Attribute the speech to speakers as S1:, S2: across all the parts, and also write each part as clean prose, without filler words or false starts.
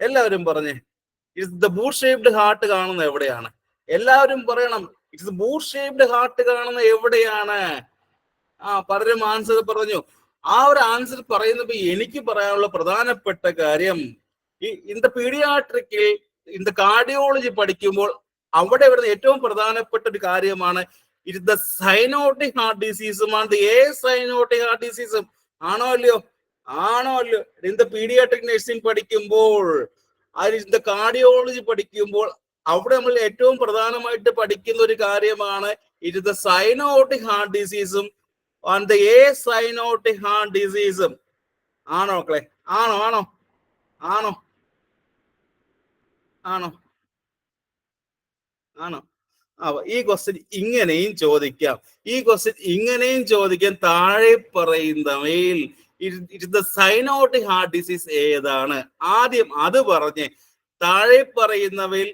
S1: എല്ലാവരും പറഞ്ഞേ. It's the boot shaped heart കാണുന്ന എവിടെയാണ്? എല്ലാവരും പറയണം. ഇറ്റ്സ് ബൂട്ട് ഷേപ്ഡ് ഹാർട്ട് കാണുന്ന എവിടെയാണ്? പലരും ആൻസർ പറഞ്ഞു. ആ ഒരു ആൻസർ പറയുന്നപ്പോ എനിക്ക് പറയാനുള്ള പ്രധാനപ്പെട്ട കാര്യം, ഇൻ ദ പീഡിയാട്രിക്കിൽ ഇൻ ദ കാർഡിയോളജി പഠിക്കുമ്പോൾ അവിടെ വരുന്ന ഏറ്റവും പ്രധാനപ്പെട്ട ഒരു കാര്യമാണ് ഇറ്റ്സ് ദ സൈനോട്ടിക് ഹാർട്ട് ഡിസീസും ആൻഡ് എ സൈനോട്ടിക് ഹാർട്ട് ഡിസീസും. ആണോ അല്ലയോ? ആണോ അല്ലയോ? ഇൻ ദ പീഡിയാട്രിക് നഴ്സിംഗ് പഠിക്കുമ്പോൾ, ഇൻ ദ കാർഡിയോളജി പഠിക്കുമ്പോൾ അവിടെ നമ്മൾ ഏറ്റവും പ്രധാനമായിട്ട് പഠിക്കുന്ന ഒരു കാര്യമാണ് ഇറ്റ്സ് ദ സൈനോട്ടിക് ഹാർട്ട് ഡിസീസും and the acyanotic heart ഡിസീസും. ആണോ മക്കളെ? ആണോ ആണോ ആണോ ആണോ ആണോ? ഈ ക്വസ്റ്റ്യൻ ഇങ്ങനെയും ചോദിക്കാം. ഈ ക്വസ്റ്റ്യൻ ഇങ്ങനെയും ചോദിക്കാം. താഴെ പറയുന്നവയിൽ ദ സൈനോട്ടിക് ഹാർട്ട് ഡിസീസ് ഏതാണ്? ആദ്യം അത് പറഞ്ഞേ. താഴെ പറയുന്നവയിൽ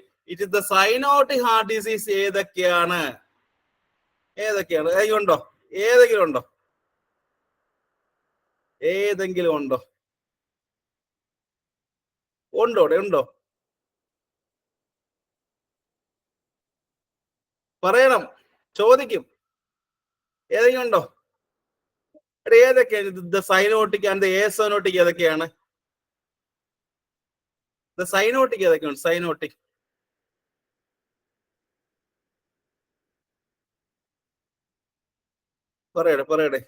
S1: ദ സൈനോട്ടിക് ഹാർട്ട് ഡിസീസ് ഏതൊക്കെയാണ്? ഏതൊക്കെയാണ്? ഉണ്ടോ? ഏതെങ്കിലും ഉണ്ടോ? ഏതെങ്കിലും ഉണ്ടോ? ഉണ്ടോ? ഉണ്ടോ? പറയണം, ചോദിക്കും. ഏതെങ്കിലും ഉണ്ടോ? ഏതൊക്കെയാണ് സൈനോട്ടിക് ആൻഡ് ഏസോനോട്ടിക്? ഏതൊക്കെയാണ് സൈനോട്ടിക്? ഏതൊക്കെയാണ് സൈനോട്ടിക്? പറയട്ടെ.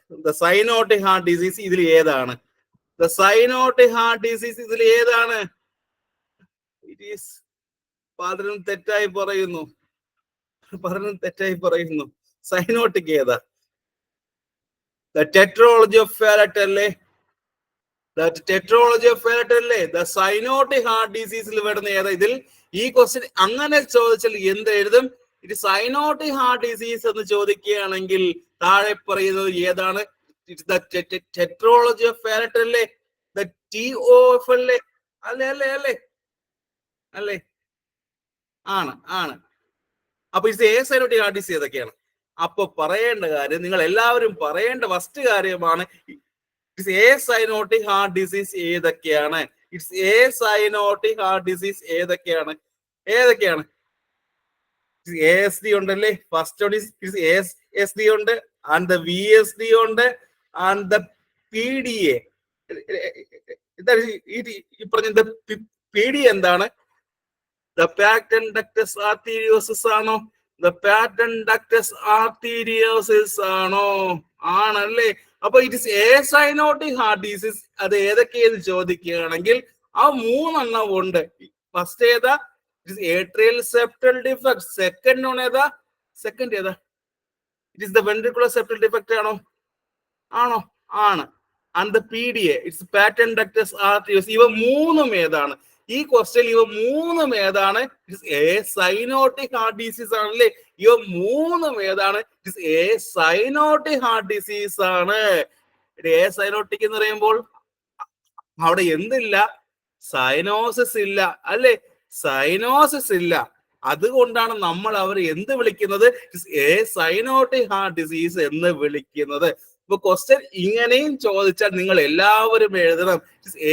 S1: സൈനോട്ടിക് ഹാർട്ട് ഡിസീസ് ഇതിൽ ഏതാണ്? സൈനോട്ടിക് ഹാർട്ട് ഡിസീസ് ഇതിൽ ഏതാണ്? പലരും തെറ്റായി പറയുന്നു. സൈനോട്ടിക് ഏതാ? ടെട്രോളജി ഓഫ് ഫാലറ്റ് അല്ലേ? ടെട്രോളജി ഓഫ് ഫാലറ്റ് അല്ലേ? സൈനോട്ടിക് ഹാർട്ട് ഡിസീസിൽ വരുന്ന ഏതാ? ഇതിൽ ഈ ക്വസ്റ്റ്യൻ അങ്ങനെ ചോദിച്ചാൽ എന്ത് എഴുതും? ഇത് സൈനോട്ടിക് ഹാർട്ട് ഡിസീസ് എന്ന് ചോദിക്കുകയാണെങ്കിൽ താഴെ പറയുന്നത് ഏതാണ്? ടെട്രോളജി ഓഫ് ഫാലറ്റ് അല്ലേ? TOF അല്ലേ? അല്ലേ? ആണ്. അപ്പൊ ഇത് എ സൈനോട്ടിക് ഹാർട്ട് ഡിസീസ് ഏതൊക്കെയാണ്? അപ്പൊ പറയേണ്ട കാര്യം, നിങ്ങൾ എല്ലാവരും പറയേണ്ട ഫസ്റ്റ് കാര്യമാണ് എ സൈനോട്ടിക് ഹാർട്ട് ഡിസീസ് ഏതൊക്കെയാണ്? എ സൈനോട്ടിക് ഹാർട്ട് ഡിസീസ് ഏതൊക്കെയാണ്? ASD ഉണ്ടല്ലേ? ഫസ്റ്റ് ASD ഉണ്ട്, ആൻഡ് ദ VSD ഉണ്ട്, ആൻഡ് ദ PDA. ഈ പറഞ്ഞ PDA എന്താണ്? ദ പാറ്റന്റ് ഡക്ടസ് ആർട്ടീരിയോസിസ് ആണോ? ദ പാറ്റന്റ് ഡക്ടസ് ആർട്ടീരിയോസിസ് ആണോ? ആണല്ലേ? അപ്പൊ എ സൈനോട്ടിക് ഹാർട്ട് ഡിസീസ് അത് ഏതൊക്കെയെന്ന് ചോദിക്കുകയാണെങ്കിൽ ആ 3 എണ്ണം ഉണ്ട്. ഫസ്റ്റ് ഏതാ? Atrial septal defect. സെക്കൻഡ് ആണ് ഏതാ? It is the ventricular septal defect ആണോ? ആണ്. And the PDA it's patent ductus arteriosus. ഇവ 3ഉം ഏതാണ്? ഈ ക്വസ്റ്റ്യൻ ഇവ 3ഉം ഏതാണ്? എ സൈനോട്ടിക് ഹാർട്ട് ഡിസീസ് ആണല്ലേ? ഇവ 3ഉം ഏതാണ്? എ സൈനോട്ടിക് ഹാർട്ട് ഡിസീസ് ആണ്. എ സൈനോട്ടിക് എന്ന് പറയുമ്പോൾ അവിടെ എന്തില്ല? സൈനോസിസ് ഇല്ല അല്ലേ? സൈനോസിസ് ഇല്ല. അതുകൊണ്ടാണ് നമ്മൾ അവർ എന്ത് വിളിക്കുന്നത്? എ സൈനോട്ടിക് ഹാർട്ട് ഡിസീസ് എന്ന് വിളിക്കുന്നത്. ഇപ്പൊ ക്വസ്റ്റ്യൻ ഇങ്ങനെയും ചോദിച്ചാൽ നിങ്ങൾ എല്ലാവരും എഴുതണം.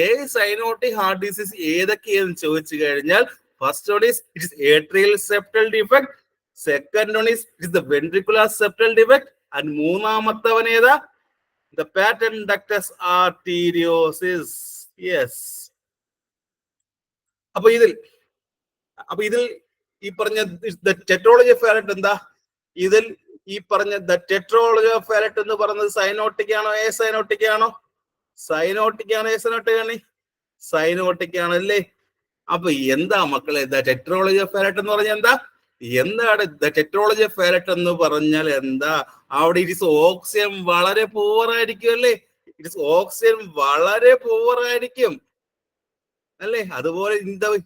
S1: എ സൈനോട്ടിക് ഹാർട്ട് ഡിസീസ് ഏതൊക്കെയെന്ന് ചോദിച്ചു കഴിഞ്ഞാൽ first one is it is atrial septal defect, second one is it is the ventricular septal defect, and മൂന്നാമത്തവൻ ഏതാ? The patent ductus arteriosis. Yes. അപ്പൊ ഇതിൽ ഈ പറഞ്ഞ ടെട്രോളജി ഓഫ് ഫാലറ്റ് എന്താ? ഇതിൽ ഈ പറഞ്ഞ ടെട്രോളജി ഓഫ് ഫാലറ്റ് എന്ന് പറയുന്നത് സൈനോട്ടിക് ആണോ എ സൈനോട്ടിക് ആണോ? സൈനോട്ടിക് ആണോ എ സൈനോട്ടിക് ആണ്? സൈനോട്ടിക് ആണല്ലേ? അപ്പൊ എന്താ മക്കളെ ടെട്രോളജി ഓഫ് ഫാലറ്റ് എന്ന് പറഞ്ഞാൽ എന്താ? എന്താണ് ടെട്രോളജി ഓഫ് ഫാലറ്റ് എന്ന് പറഞ്ഞാൽ എന്താ? അവിടെ ഇറ്റ് ഇസ് ഓക്സിജൻ വളരെ പൂവറായിരിക്കും അല്ലേ? ഇറ്റ് ഇസ് ഓക്സിജൻ വളരെ പൂവറായിരിക്കും അല്ലേ? അതുപോലെ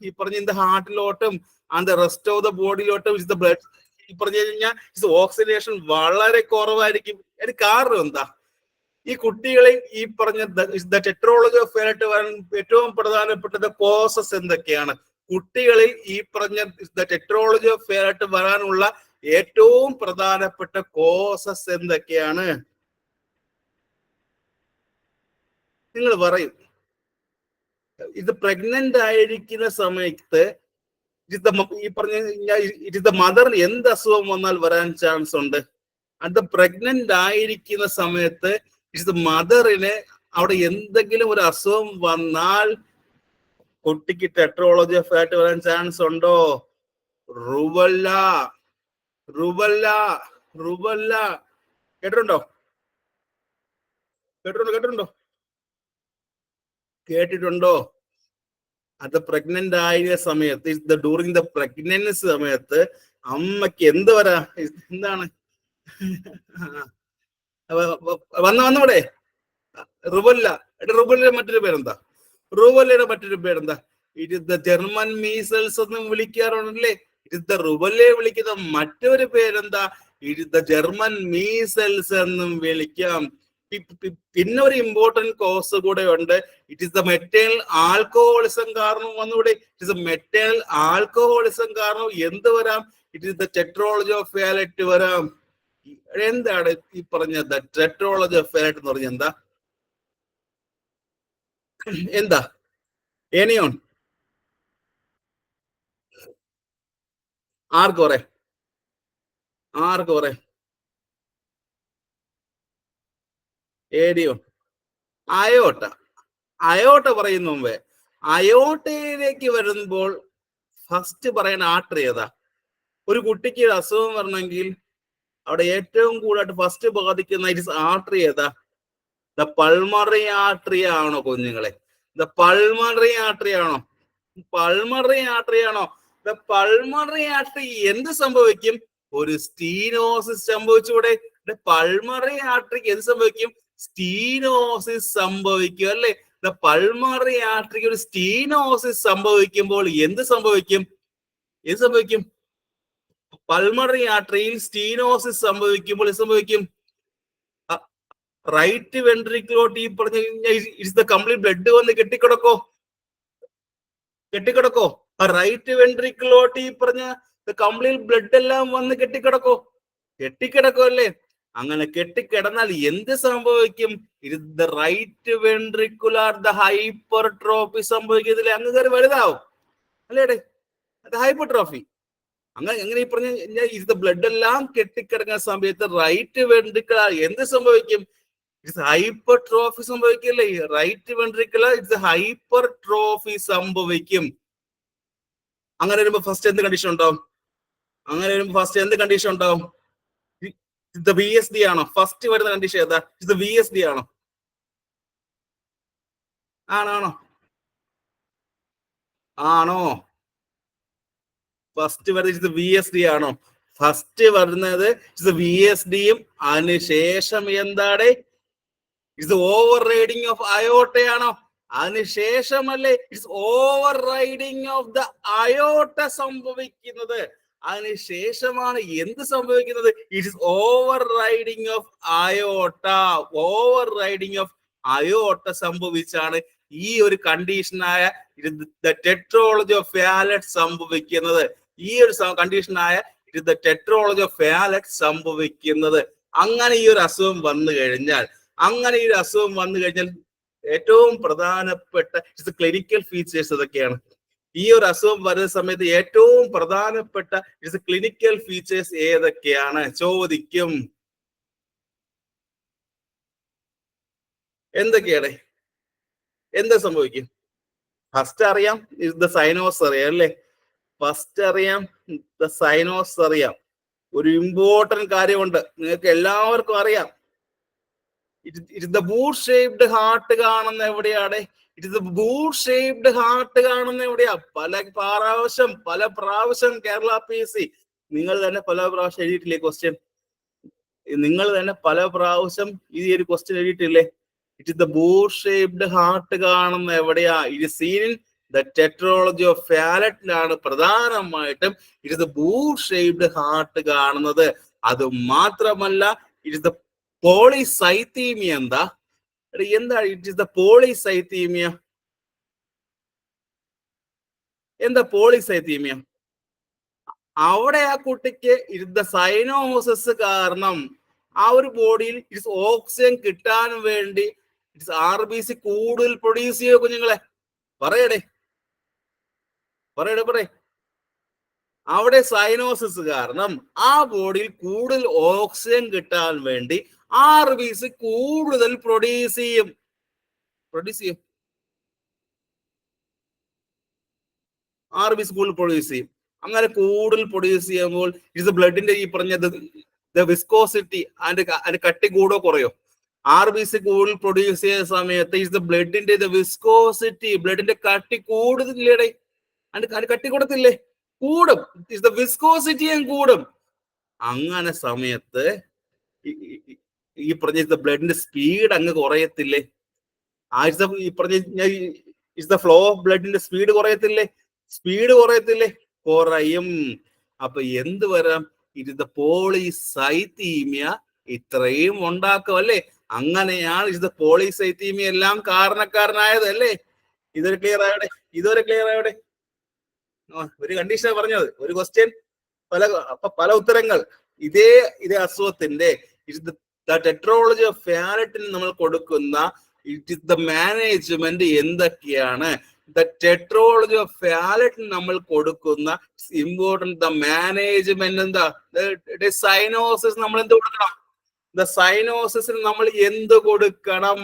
S1: ഈ പറഞ്ഞ ഹാർട്ടിലോട്ടും and the rest of the ബോഡിയിലോട്ടും ദ ബ്ലഡ് ഈ പറഞ്ഞു കഴിഞ്ഞാൽ ഓക്സിഡേഷൻ വളരെ കുറവായിരിക്കും. അതിന് കാരണം എന്താ? ഈ കുട്ടികളിൽ ഈ പറഞ്ഞ ടെട്രോളജി ഓഫ് ഫാലറ്റ് വരാൻ ഏറ്റവും പ്രധാനപ്പെട്ട കോസസ് എന്തൊക്കെയാണ്? കുട്ടികളിൽ ഈ പറഞ്ഞ ടെട്രോളജി ഓഫ് ഫാലറ്റ് വരാനുള്ള ഏറ്റവും പ്രധാനപ്പെട്ട കോസസ് എന്തൊക്കെയാണ്? നിങ്ങൾ പറയും. ഇത് പ്രഗ്നന്റ് ആയിരിക്കുന്ന സമയത്ത് ഈ പറഞ്ഞ ഇത് മദറിന് എന്ത് അസുഖം വന്നാൽ വരാൻ ചാൻസ് ഉണ്ട്? അത് പ്രഗ്നന്റ് ആയിരിക്കുന്ന സമയത്ത് ഇത് മദറിന് അവിടെ എന്തെങ്കിലും ഒരു അസുഖം വന്നാൽ കുട്ടിക്ക് ടെട്രോളജി ഓഫ് ഫാറ്റ് വരാൻ ചാൻസ് ഉണ്ടോ? Rubella, rubella, rubella. കേട്ടിട്ടുണ്ടോ? കേട്ടിട്ടുണ്ടോ? കേട്ടിട്ടുണ്ടോ? അത് പ്രഗ്നന്റ് ആയ സമയത്ത് ഡ്യൂറിങ് ദ പ്രഗ്നൻസി സമയത്ത് അമ്മയ്ക്ക് എന്ത് വരാ? എന്താണ് വന്നൂടെ? റുബല്ല. റുബല്ലയുടെ മറ്റൊരു പേരെന്താ? റുബല്ലയുടെ മറ്റൊരു പേരെന്താ? It is the German measles എന്നും വിളിക്കാറുണ്ടല്ലേ? ഇറ്റ് ഇസ് ദ റുബല്ലയെ വിളിക്കുന്ന മറ്റൊരു പേരെന്താ? It is the German measles എന്നും വിളിക്കാം. പിന്നെ ഒരു ഇമ്പോർട്ടന്റ് കോസ് കൂടെ ഉണ്ട്. It is the maternal alcoholism കാരണം വന്നൂടെ? It is the maternal alcoholism കാരണം എന്ത് വരാം? It is the tetralogy of Fallot വരാം. എന്താണ് ഈ പറഞ്ഞ ടെട്രോളജി ഓഫ് ഫാലറ്റ് എന്ന് പറഞ്ഞ എന്താ? എന്താ? ഏനിയോൺ ആർക്ക് പറയാം? ആർക്ക് പറയാം? ഏരിയോൺ, അയോട്ട. അയോട്ട പറയുന്ന മുമ്പേ അയോട്ടയിലേക്ക് വരുമ്പോൾ ഫസ്റ്റ് പറയുന്ന ആർട്ടറി ഏതാ? ഒരു കുട്ടിക്ക് അസുഖം വരണമെങ്കിൽ അവിടെ ഏറ്റവും കൂടുതലായിട്ട് ഫസ്റ്റ് ബാധിക്കുന്ന ആർട്ടറി ഏതാ? ദ പൾമറി ആർട്ടറി ആണോ കുഞ്ഞുങ്ങളെ? ദ പൾമറി ആർട്ടറി ആണോ? പൾമറി ആർട്ടറി ആണോ? ദ പൾമറി ആർട്ടറി എന്ത് സംഭവിക്കും? ഒരു സ്റ്റീനോസിസ് സംഭവിച്ചൂടെ? പൾമറി ആർട്ടറിക്ക് എന്ത് സംഭവിക്കും? സ്റ്റീനോസിസ് സംഭവിക്കും അല്ലെ? ദ പൾമറി ആർട്ടറിക്ക് ഒരു സ്റ്റീനോസിസ് സംഭവിക്കുമ്പോൾ എന്ത് സംഭവിക്കും? എന്ത് സംഭവിക്കും? പൾമറി ആർട്ടറിയിൽ സ്റ്റീനോസിസ് സംഭവിക്കുമ്പോൾ എന്ത് സംഭവിക്കും? റൈറ്റ് വെൻട്രിക്കിലോട്ട് ഈ പറഞ്ഞ ഇറ്റ്സ് ദ കംപ്ലീറ്റ് ബ്ലഡ് വന്ന് കെട്ടിക്കിടക്കോ? കെട്ടിക്കിടക്കോ? റൈറ്റ് വെൻട്രിക്കിലോട്ട് ഈ പറഞ്ഞ കംപ്ലീറ്റ് ബ്ലഡ് എല്ലാം വന്ന് കെട്ടിക്കിടക്കോ? കെട്ടിക്കിടക്കോ അല്ലേ? അങ്ങനെ കെട്ടിക്കിടന്നാൽ എന്ത് സംഭവിക്കും? It the right ventricular the hypertrophy സംഭവിക്കത്തില്ലേ? അങ്ങ് കയറി വലുതാവും അല്ലേടെ? അത് ഹൈപ്പർട്രോഫി. അങ്ങനെ എങ്ങനെ ഈ പറഞ്ഞ ഇത് ബ്ലഡ് എല്ലാം കെട്ടിക്കിടക്കുന്ന സമയത്ത് റൈറ്റ് വെൻട്രിക്കുലാർ എന്ത് സംഭവിക്കും? ഇറ്റ്സ് ഹൈപ്പർട്രോഫി സംഭവിക്കില്ലേ? റൈറ്റ് വെൻട്രിക്കുലാർ ഇറ്റ്സ് ഹൈപ്പർട്രോഫി സംഭവിക്കും. അങ്ങനെ വരുമ്പോ ഫസ്റ്റ് എന്ത് കണ്ടീഷൻ ഉണ്ടാവും? അങ്ങനെ വരുമ്പോ ഫസ്റ്റ് എന്ത് കണ്ടീഷൻ ഉണ്ടാവും? ഇത് VSD ആണോ? ഫസ്റ്റ് വരുന്ന കണ്ടീഷൻ ഏതാ? ഇത് VSD ആണോ? ആണോ? ആണോ? ഫസ്റ്റ് വരുന്നത് VSD ആണോ? ഫസ്റ്റ് വരുന്നത് VSDയും അതിനുശേഷം എന്താണ്? ഇത് ഓവർ റൈഡിങ് ഓഫ് അയോട്ടയാണോ? അതിനുശേഷമല്ലേ it's overriding of the aorta സംഭവിക്കുന്നത്. അതിനുശേഷമാണ് എന്ത് സംഭവിക്കുന്നത്? It's overriding of aorta. Overriding of aorta സംഭവിച്ചാണ് ഈ ഒരു കണ്ടീഷനായ ടെട്രോളജി ഓഫ് ഫാലറ്റ് സംഭവിക്കുന്നത്. ഈ ഒരു കണ്ടീഷനായ ടെട്രോളജി ഓഫ് ഫാലറ്റ് സംഭവിക്കുന്നത്. അങ്ങനെ ഈ ഒരു അസുഖം വന്നു കഴിഞ്ഞാൽ ഏറ്റവും പ്രധാനപ്പെട്ട ക്ലിനിക്കൽ ഫീച്ചേഴ്സ് ഇതൊക്കെയാണ്. ഈ ഒരു അസുഖം വരുന്ന സമയത്ത് ഏറ്റവും പ്രധാനപ്പെട്ട ക്ലിനിക്കൽ ഫീച്ചേഴ്സ് ഏതൊക്കെയാണ് ചോദിക്കും. എന്തൊക്കെയാണ്? എന്താ സംഭവിക്കും? ഫസ്റ്റ് അറിയാം ദ സൈനോസ് അറിയാം അല്ലേ? ഫസ്റ്റ് അറിയാം ദ സൈനോസ് അറിയാം. ഒരു ഇമ്പോർട്ടന്റ് കാര്യമുണ്ട്, നിങ്ങൾക്ക് എല്ലാവർക്കും അറിയാം. It the boot shaped heart കാണുന്ന എവിടെയാണ്? It the boot shaped heart കാണുന്ന എവിടെയാ? പല പ്രാവശ്യം കേരള PSC നിങ്ങൾ തന്നെ പല പ്രാവശ്യം എഴുതിയിട്ടില്ലേ ക്വസ്റ്റ്യൻ? നിങ്ങൾ തന്നെ പല പ്രാവശ്യം ഈ ഒരു ക്വസ്റ്റ്യൻ എഴുതിയിട്ടില്ലേ? It is the boot shaped heart കാണുന്ന എവിടെയാ? It is seen in the tetralogy of ഫാലറ്റിലാണ് പ്രധാനമായിട്ടും it is the boot shaped heart കാണുന്നത്. അത് മാത്രമല്ല ഇറ്റ് ഇസ് ദ പോളിസൈത്തീമിയ. എന്താ ഇറ്റ് ഇസ് ദ പോളിസൈത്തീമിയ? എന്താ പോളിസൈത്തീമിയ? അവിടെ ആ കുട്ടിക്ക് ഇരുന്ന സൈനോസിസ് കാരണം ആ ഒരു ബോഡിയിൽ ഓക്സിജൻ കിട്ടാൻ വേണ്ടി RBC കൂടുതൽ പ്രൊഡ്യൂസ് ചെയ്യോ കുഞ്ഞുങ്ങളെ? പറയടേ പറയടേ. അവിടെ സൈനോസിസ് കാരണം ആ ബോഡിയിൽ കൂടുതൽ ഓക്സിജൻ കിട്ടാൻ വേണ്ടി RBC കൂടുതൽ പ്രൊഡ്യൂസ് ചെയ്യും. RBC കൂടുതൽ പ്രൊഡ്യൂസ് ചെയ്യും. അങ്ങനെ കൂടുതൽ പ്രൊഡ്യൂസ് ചെയ്യുമ്പോൾ ഇത് ബ്ലഡിന്റെ ഈ പറഞ്ഞത് വിസ്കോസിറ്റി അതിന്റെ കട്ടി കൂടോ കുറയോ? RBC കൂടുതൽ പ്രൊഡ്യൂസ് ചെയ്യുന്ന സമയത്ത് ഇത് ബ്ലഡിന്റെ വിസ്കോസിറ്റി, ബ്ലഡിന്റെ കട്ടി കൂടുതലില്ലേ? അതിന്റെ കട്ടി കൂടത്തില്ലേ? കൂടും. വിസ്കോസിറ്റിയും കൂടും. അങ്ങനെ സമയത്ത് ഈ പറഞ്ഞ ബ്ലഡിന്റെ സ്പീഡ് അങ്ങ് കുറയത്തില്ലേ? ഈ പറഞ്ഞ ഫ്ലോ ഓഫ് ബ്ലഡിന്റെ സ്പീഡ് കുറയത്തില്ലേ? കുറയും. അപ്പൊ എന്ത് വരാം? പോളിസൈത്തീമിയ ഇത്രയും ഉണ്ടാക്കും അല്ലേ? അങ്ങനെയാണ് പോളിസൈത്തീമിയ എല്ലാം കാരണക്കാരനായത് അല്ലേ? ഇതൊരു ക്ലിയർ ആയോടെ? ഒരു കണ്ടീഷനാ പറഞ്ഞത്, ഒരു ക്വസ്റ്റ്യൻ പല ഉത്തരങ്ങൾ. ഇതേ അസുഖത്തിന്റെ ടെട്രോളജി ഓഫ് ഫാലറ്റിന് നമ്മൾ കൊടുക്കുന്ന മാനേജ്മെന്റ് എന്തൊക്കെയാണ്? ടെട്രോളജി ഓഫ് ഫാലറ്റിന് നമ്മൾ കൊടുക്കുന്ന ഇമ്പോർട്ടന്റ് മാനേജ്മെന്റ് എന്താ? സൈനോസിസ് നമ്മൾ എന്ത് കൊടുക്കണം? സൈനോസിന് നമ്മൾ എന്ത് കൊടുക്കണം?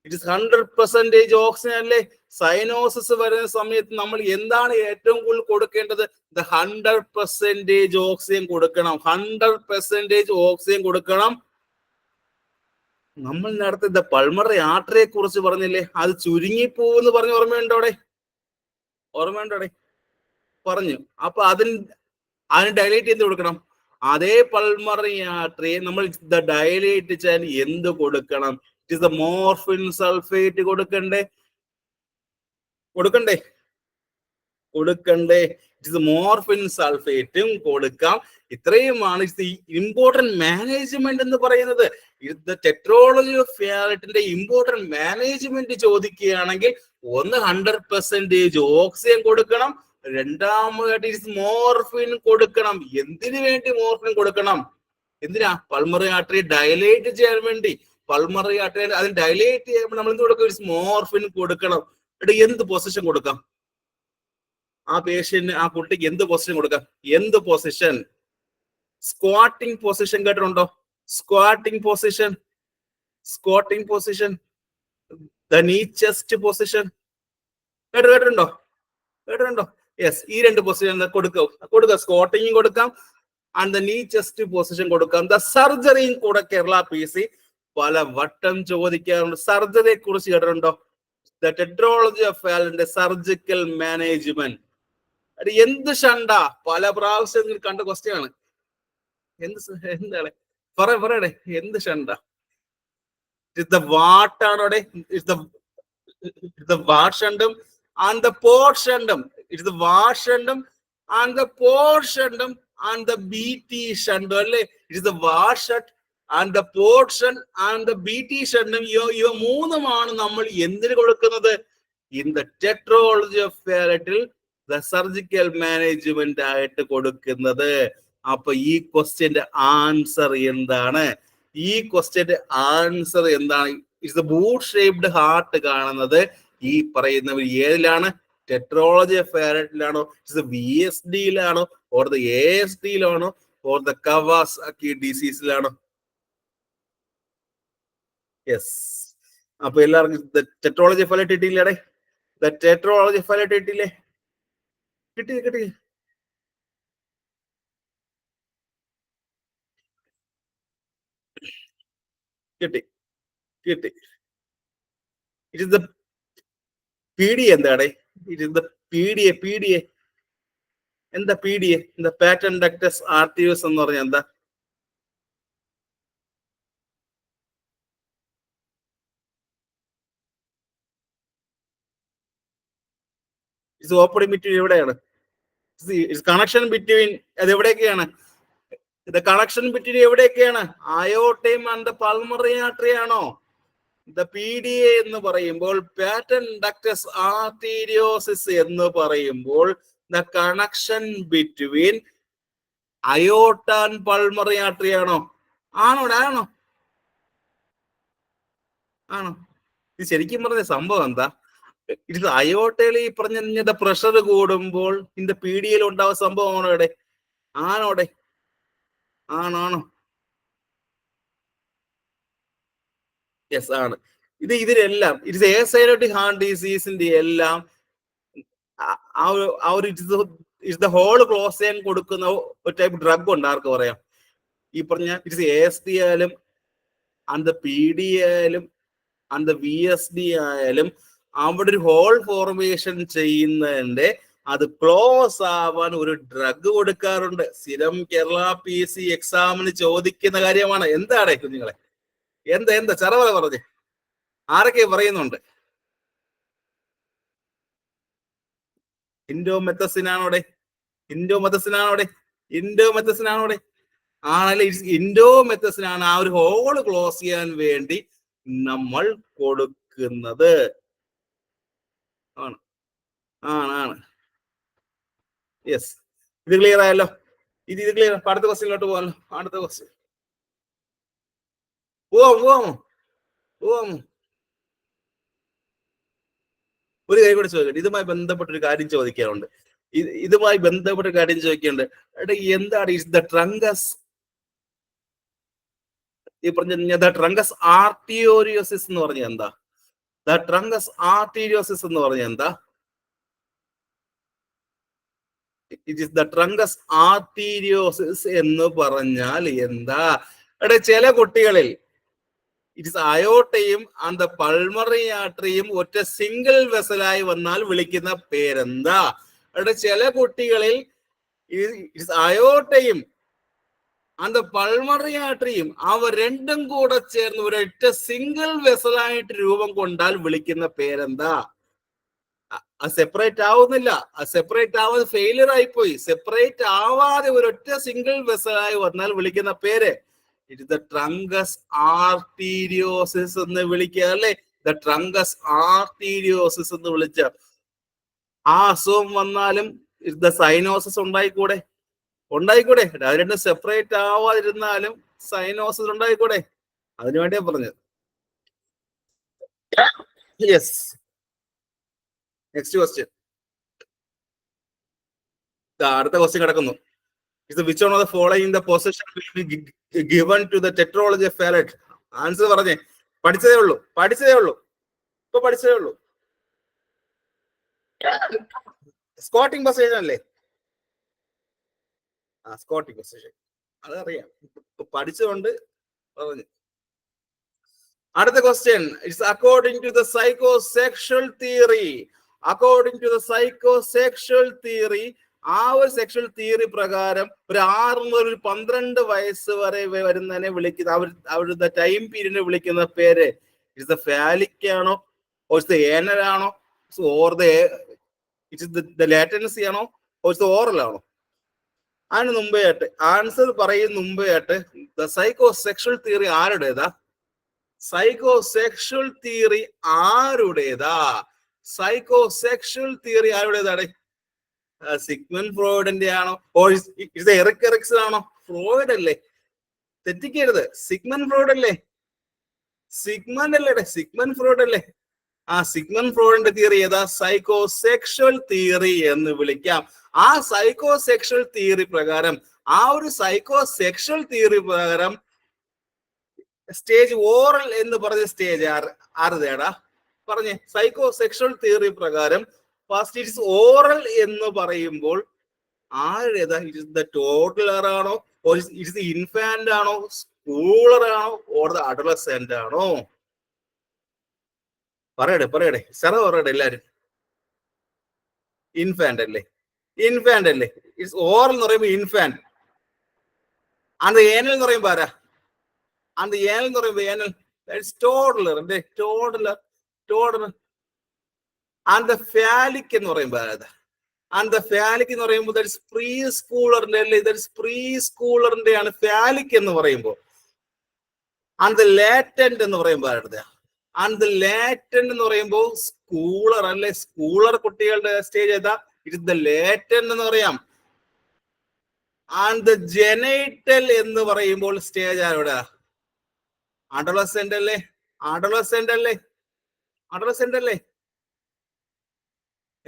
S1: ഇറ്റ് ഇസ് 100% ഓക്സിജൻ അല്ലേ? സൈനോസിസ് വരുന്ന സമയത്ത് നമ്മൾ എന്താണ് ഏറ്റവും കൂടുതൽ കൊടുക്കേണ്ടത്? 100% ഓക്സിജൻ കൊടുക്കണം. 100% ഓക്സിജൻ കൊടുക്കണം. നമ്മൾ നേരത്തെ പൾമണറി ആർട്ടറിയെ കുറിച്ച് പറഞ്ഞില്ലേ? അത് ചുരുങ്ങിപ്പോവെന്ന് പറഞ്ഞ് ഓർമ്മയുണ്ടോടെ? പറഞ്ഞു. അപ്പൊ അതിന് ഡയലേറ്റ് ചെയ്ത് കൊടുക്കണം. അതേ പൾമണറി ആർട്ടറിയെ നമ്മൾ ഡയലേറ്റ് ചെയ്യാൻ എന്ത് കൊടുക്കണം? ഇറ്റ് ഇസ് മോർഫിൻ സൾഫേറ്റ് കൊടുക്കണ്ടേ? ഇറ്റ് ഇസ് മോർഫിൻ സൾഫേറ്റും കൊടുക്കാം. ഇത്രയുമാണ് ഇമ്പോർട്ടന്റ് മാനേജ്മെന്റ് എന്ന് പറയുന്നത്. ടെട്രോളജി ഓഫ് ഫാലറ്റിന്റെ ഇമ്പോർട്ടന്റ് മാനേജ്മെന്റ് ചോദിക്കുകയാണെങ്കിൽ 100% ഓക്സിജൻ കൊടുക്കണം. രണ്ടാമതായിട്ട് മോർഫിൻ കൊടുക്കണം. എന്തിനു വേണ്ടി മോർഫിൻ കൊടുക്കണം? എന്തിനാ? പൾമണറി ആർട്ടറി ഡയലേറ്റ് ചെയ്യാൻ വേണ്ടി. പൾമണറി ആർട്ടറി അതിന് ഡയലേറ്റ് ചെയ്യുമ്പോൾ നമ്മൾ എന്ത് കൊടുക്കും? മോർഫിൻ കൊടുക്കണം. എന്ത് പൊസിഷൻ കൊടുക്കാം? ആ പേഷ്യന്റ്, ആ കുട്ടിക്ക് എന്ത് പൊസിഷൻ കൊടുക്കാം? സ്ക്വാട്ടിംഗ് പൊസിഷൻ കേട്ടിട്ടുണ്ടോ? സ്ക്വാട്ടിംഗ് പൊസിഷൻ, നീ ചെസ്റ്റ് പൊസിഷൻ കേട്ടിട്ടുണ്ടോ? യെസ്, ഈ രണ്ട് പൊസിഷൻ കൊടുക്കുക. സ്ക്വാട്ടിംഗ് കൊടുക്കാം ആൻഡ് നീ ചെസ്റ്റ് പൊസിഷൻ കൊടുക്കാം. സർജറിയും കൂടെ കേരള PC പല വട്ടം ചോദിക്കാറുണ്ട്. സർജറിയെ കുറിച്ച് കേട്ടിട്ടുണ്ടോ? ടെട്രോളജി ഓഫ് ഫാലറ്റിന്റെ സർജിക്കൽ മാനേജ്മെന്റ്. എന്ത് ഷണ്ട? പല പ്രാവശ്യം കണ്ട ക്വസ്റ്റ്യൻ ആണ്. എന്താണ് പറയടേ? എന്ത് ഷണ്ട? വാട്ടാണോടെ? വാഷണ്ടും and the portionum. It is the washandum and the portionum and the BT shandum. It is the washat and the portion and the BT shandum. ഇവ മൂന്നുമാണ് നമ്മൾ എന്തിനു കൊടുക്കുന്നത്? In the tetralogy of falatal the surgical management ആയിട്ട് കൊടുക്കുന്നത്. അപ്പൊ ഈ ക്വസ്റ്റ്യന്റെ ആൻസർ എന്താണ്? It's the boot shaped heart കാണുന്നത് ഈ പറയുന്നവർ ഏതിലാണ്? ടെട്രോളജി ഓഫ് ഫാലറ്റിലാണോ? VSD-യിലാണോ? ഓർ ദ ASD-യിലാണോ? ഓർ ദ കവാസാക്കി ഡിസീസിലാണോ? യെസ്. അപ്പൊ എല്ലാവർക്കും ടെട്രോളജി ഓഫ് ഫാലറ്റ് കിട്ടിയില്ലേ? ടെട്രോളജി ഓഫ് ഫാലറ്റ് കിട്ടിയില്ലേ? കിട്ടി. It is the PDA. എന്താണ്? It is the PDA. എന്താ PDA? എന്താ? പാറ്റൻ ഡക്ടസ് ആർട്ടിയോസ് എന്ന് പറഞ്ഞാൽ എന്താ? ഇറ്റ്സ് ഓപ്പണിംഗ് ബിറ്റ്വീൻ എവിടെയാണ്? കണക്ഷൻ ബിറ്റ്വീൻ അത് എവിടെയൊക്കെയാണ്? കണക്ഷൻ ബിറ്റ്വീൻ എവിടെയൊക്കെയാണ്? അയോർട്ടയും ആൻഡ് പൾമണറി ആർട്ടറി ആണോ? PDA എന്ന് പറയുമ്പോൾ പാറ്റൻ ഡക്ടസ് ആർട്ടീരിയോസിസ് എന്ന് പറയുമ്പോൾ the connection between aorta and pulmonary artery ആണോ? ആണോ? ഇത് ശരിക്കും പറഞ്ഞ സംഭവം എന്താ? ഇത് അയോട്ടയിൽ ഈ പറഞ്ഞ പ്രഷർ കൂടുമ്പോൾ ഇതിന്റെ പീഡിയയിൽ ഉണ്ടാവുന്ന സംഭവമാണോ ഇവിടെ? ആണോടെ? ആണോ? യെസ് ആണ്. ഇതിലെല്ലാം ഇത് എസൈലോട്ടിക് ഹാർട്ട് ഡിസീസിന്റെ എല്ലാം ആ ഒരു ഇറ്റ്സ് ദ ഹോൾ ക്ലോസ് ചെയ്യാൻ കൊടുക്കുന്ന ഒരു ടൈപ്പ് ഡ്രഗ് ഉണ്ട്. ആർക്ക് പറയാം? ഈ പറഞ്ഞ ഇറ്റ്സ് ASD ആയാലും അന്ത PD ആയാലും അന്ത VSD ആയാലും അവിടെ ഒരു ഹോൾ ഫോർമേഷൻ ചെയ്യുന്നതിന്റെ അത് ക്ലോസ് ആവാൻ ഒരു ഡ്രഗ് കൊടുക്കാറുണ്ട്. സ്ഥിരം കേരള PC എക്സാമിന് ചോദിക്കുന്ന കാര്യമാണ്. എന്താണ് കുഞ്ഞുങ്ങളെ? എന്താ ചെറവറ പറഞ്ഞേ? ആരൊക്കെ പറയുന്നുണ്ട്? ഇൻഡോമെത്തസിനാണോടെ? ആണല്ലേ? ഇൻഡോമെത്തസിനാണ് ആ ഒരു ഹോള് ക്ലോസ് ചെയ്യാൻ വേണ്ടി നമ്മൾ കൊടുക്കുന്നത്. ആണ്. യെസ്, ഇത് ക്ലിയർ ആയല്ലോ. ഇത് ക്ലിയർ. അടുത്ത ക്വസ്റ്റ്യനിലോട്ട് പോകാമല്ലോ. അടുത്ത ക്വസ്റ്റ്യൻ പോവാമോ? ഒരു കാര്യം കൂടെ ചോദിക്കട്ടെ. ഇതുമായി ബന്ധപ്പെട്ടൊരു കാര്യം ചോദിക്കാറുണ്ട്. എന്താണ് ദ ട്രങ്കസ് ഈ പറഞ്ഞ ദ ട്രങ്കസ് ആർട്ടിയോരിയോസിസ് എന്ന് പറഞ്ഞ എന്താ? ദ ട്രങ്കസ് ആർട്ടീരിയോസിസ് എന്ന് പറഞ്ഞ എന്താ? ഇറ്റ് ഈസ് ദ ട്രങ്കസ് ആർട്ടീരിയോസിസ് എന്ന് പറഞ്ഞാൽ എന്താ? ചില കുട്ടികളിൽ ഇറ്റ്സ് അയോട്ടയും അന്ത പൾമറി ആർട്ടറിയും ഒറ്റ സിംഗിൾ വെസലായി വന്നാൽ വിളിക്കുന്ന പേരെന്താ? ചില കുട്ടികളിൽ ഇറ്റ്സ് അയോട്ടയും അന്ത പൾമറി ആർട്ടറിയും അവ രണ്ടും കൂടെ ചേർന്ന് ഒരൊറ്റ സിംഗിൾ വെസലായിട്ട് രൂപം കൊണ്ടാൽ വിളിക്കുന്ന പേരെന്താ? സെപ്പറേറ്റ് ആവുന്നില്ല. സെപ്പറേറ്റ് ആവാതെ ഫെയിലിയർ ആയിപ്പോയി. സെപ്പറേറ്റ് ആവാതെ ഒരൊറ്റ സിംഗിൾ വെസലായി വന്നാൽ വിളിക്കുന്ന പേര് ഇറ്റ് ദ ട്രങ്കസ് ആർട്ടീരിയോസിസ് എന്ന് വിളിക്കുക അല്ലേ? ദ ട്രങ്കസ് ആർട്ടീരിയോസിസ് എന്ന് വിളിച്ച ആ അസുഖം വന്നാലും ദ സൈനോസിസ് ഉണ്ടായിക്കൂടെ? അത് രണ്ടും സെപ്പറേറ്റ് ആവാതിരുന്നാലും സൈനോസിസ് ഉണ്ടായിക്കൂടെ? അതിനു വേണ്ടിയാ പറഞ്ഞത്. Yes, next question. അടുത്ത ക്വസ്റ്റ്യൻ കിടക്കുന്നു. Which one of the following the possession will be given to the tetralogy of Fallot? Answer പറഞ്ഞേ. പഠിച്ചതേ ഉള്ളൂ. ഇപ്പൊ പഠിച്ചതേ ഉള്ളൂ. സ്കോട്ടിംഗ് പൊസിഷൻ അല്ലേ? സ്കോട്ടിംഗ് പൊസിഷൻ അതറിയാം. പഠിച്ചതുകൊണ്ട് പറഞ്ഞു. അടുത്ത question. It's according to the psychosexual theory. ആ ഒരു സെക്ഷൽ തിയറി പ്രകാരം ഒരു 6 മുതൽ 12 വയസ്സ് വരെ വരുന്നതിനെ വിളിക്കുന്ന അവരുടെ ടൈം പീരീഡിനെ വിളിക്കുന്ന പേര് ഇറ്റ്സ് ദ ഫാലിക് ആണോ, ഇറ്റ്സ് ദ ഏനൽ ആണോ, ഓർ ദ ലാറ്റൻസി ആണോ, ഇറ്റ്സ് ദ ഓറൽ ആണോ? അതിന് മുമ്പേ ആയിട്ട് ആൻസർ പറയും. മുമ്പേ ആയിട്ട് ദ സൈക്കോസെക്ഷൽ തിയറി ആരുടേതാ? സൈക്കോസെക്ഷൽ തിയറി ആരുടേതാണ്? സിഗ്മണ്ട് ഫ്രോയിഡിന്റെ ആണോ? എറിക് എറിക്സൺ ആണോ? ഫ്രോയിഡ് അല്ലേ? തെറ്റിക്കരുത്. സിഗ്മണ്ട് ഫ്രോയിഡ് അല്ലേ? സിഗ്മണ്ട് ഫ്രോയിഡിന്റെ തിയറി ഏതാ? സൈക്കോസെക്ഷൽ തിയറി എന്ന് വിളിക്കാം. ആ സൈക്കോസെക്ഷൽ തിയറി പ്രകാരം സ്റ്റേജ് ഓറൽ എന്ന് പറഞ്ഞ സ്റ്റേജ് ആരുതേടാ? പറഞ്ഞേ. സൈക്കോസെക്ഷൽ തിയറി പ്രകാരം ഫസ്റ്റ് ഇറ്റ്സ് ഓറൽ എന്ന് പറയുമ്പോൾ ആരുടേതാ? ഇറ്റ്സ് ദ ടോഡ്ലർ ആണോ, ഇറ്റ്സ് ദ ഇൻഫാന്റ് ആണോ, സ്കൂളർ ആണോ, ഓർ ദ അഡോളസെന്റ് ആണോ? പറയടേ സാറ പറയട്ടെ എല്ലാരും. ഇൻഫാന്റ് അല്ലേ? ഇറ്റ്സ് ഓറൽ എന്ന് പറയുമ്പോ ഇൻഫാന്റ്. അന്ത് ഏനൽ എന്ന് പറയുമ്പോ ആരാ? Anal toddler. അന്ത ഫാലിക് എന്ന് പറയുമ്പോ ആരാ? ഫാലിക് എന്ന് പറയുമ്പോൾ പ്രീ സ്കൂളറിന്റെ അല്ലേ? പ്രീ സ്കൂളറിന്റെ ആണ് ഫാലിക് എന്ന് പറയുമ്പോ. അന്ത ലാറ്റന്റ് എന്ന് പറയുമ്പോ ആരുടെ? ലാറ്റന്റ് എന്ന് പറയുമ്പോ സ്കൂളർ അല്ലേ? സ്കൂളർ കുട്ടികളുടെ സ്റ്റേജ് ഏതാ? ഇറ്റ്സ് ദ ലാറ്റന്റ് എന്ന് പറയാം. ജെനൈറ്റൽ എന്ന് പറയുമ്പോൾ സ്റ്റേജ് ആരുടെ? അഡോളസെന്റ് അല്ലേ?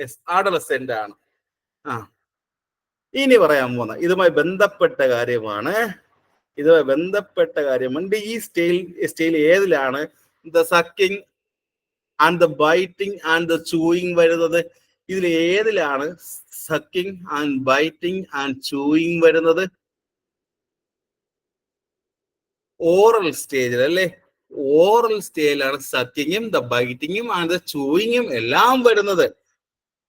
S1: യെസ്, അഡോളസെന്റ് ആണ്. ആ, ഇനി പറയാൻ പോകുന്ന ഇതുമായി ബന്ധപ്പെട്ട കാര്യമാണ്. ഇതുമായി ബന്ധപ്പെട്ട കാര്യമുണ്ട്. ഈ സ്റ്റൈൽ ഏതിലാണ് the sucking and the biting and the chewing വരുന്നത്? ഇതിൽ ഏതിലാണ് sucking and biting and chewing വരുന്നത്? ഓറൽ സ്റ്റേജിൽ അല്ലേ? ഓറൽ സ്റ്റേജിലാണ് സക്കിങ്ങും ദ ബൈറ്റിങ്ങും ആൻഡ് ദ ചൂയിങ്ങും എല്ലാം വരുന്നത്.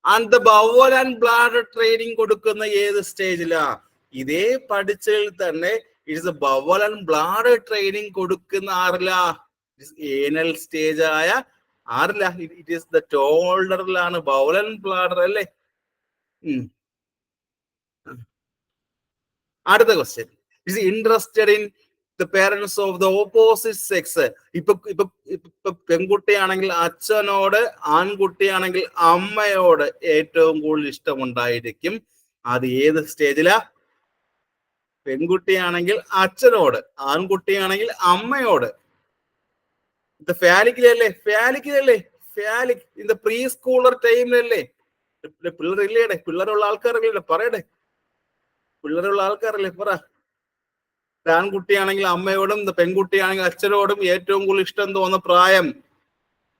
S1: And the bowel and bladder training കൊടുക്കുന്ന ഏത് സ്റ്റേജിലാ? ഇതേ പഠിച്ചതിൽ തന്നെ it's bowel and bladder training കൊടുക്കുന്ന ആറില്ല? ഏനൽ സ്റ്റേജ് ആയ ആറില്ല? ഇറ്റ് ഈസ് ദ ടോൾഡറിലാണ് ബവൽ ആൻഡ് ബ്ലാഡർ അല്ലേ? അടുത്ത question, is interested in the parents of the opposite sex. ഇപ്പൊ പെൺകുട്ടിയാണെങ്കിൽ അച്ഛനോട്, ആൺകുട്ടിയാണെങ്കിൽ അമ്മയോട് ഏറ്റവും കൂടുതൽ ഇഷ്ടമുണ്ടായിരിക്കും. അത് ഏത് സ്റ്റേജിലാ? പെൺകുട്ടിയാണെങ്കിൽ അച്ഛനോട്, ആൺകുട്ടിയാണെങ്കിൽ അമ്മയോട്. ഇത് ഫാലിക്കിലല്ലേ? ഫാലിക്കിലല്ലേ? Phallic in the preschooler ടൈമിലല്ലേ? പിള്ളേരില്ലേടെ? പിള്ളേരുള്ള ആൾക്കാരല്ലേ? പറയടേ, പിള്ളേരുള്ള ആൾക്കാരല്ലേ? പറ. ആൺകുട്ടിയാണെങ്കിൽ അമ്മയോടും പെൺകുട്ടിയാണെങ്കിൽ അച്ഛനോടും ഏറ്റവും കൂടുതൽ ഇഷ്ടം തോന്നുന്ന പ്രായം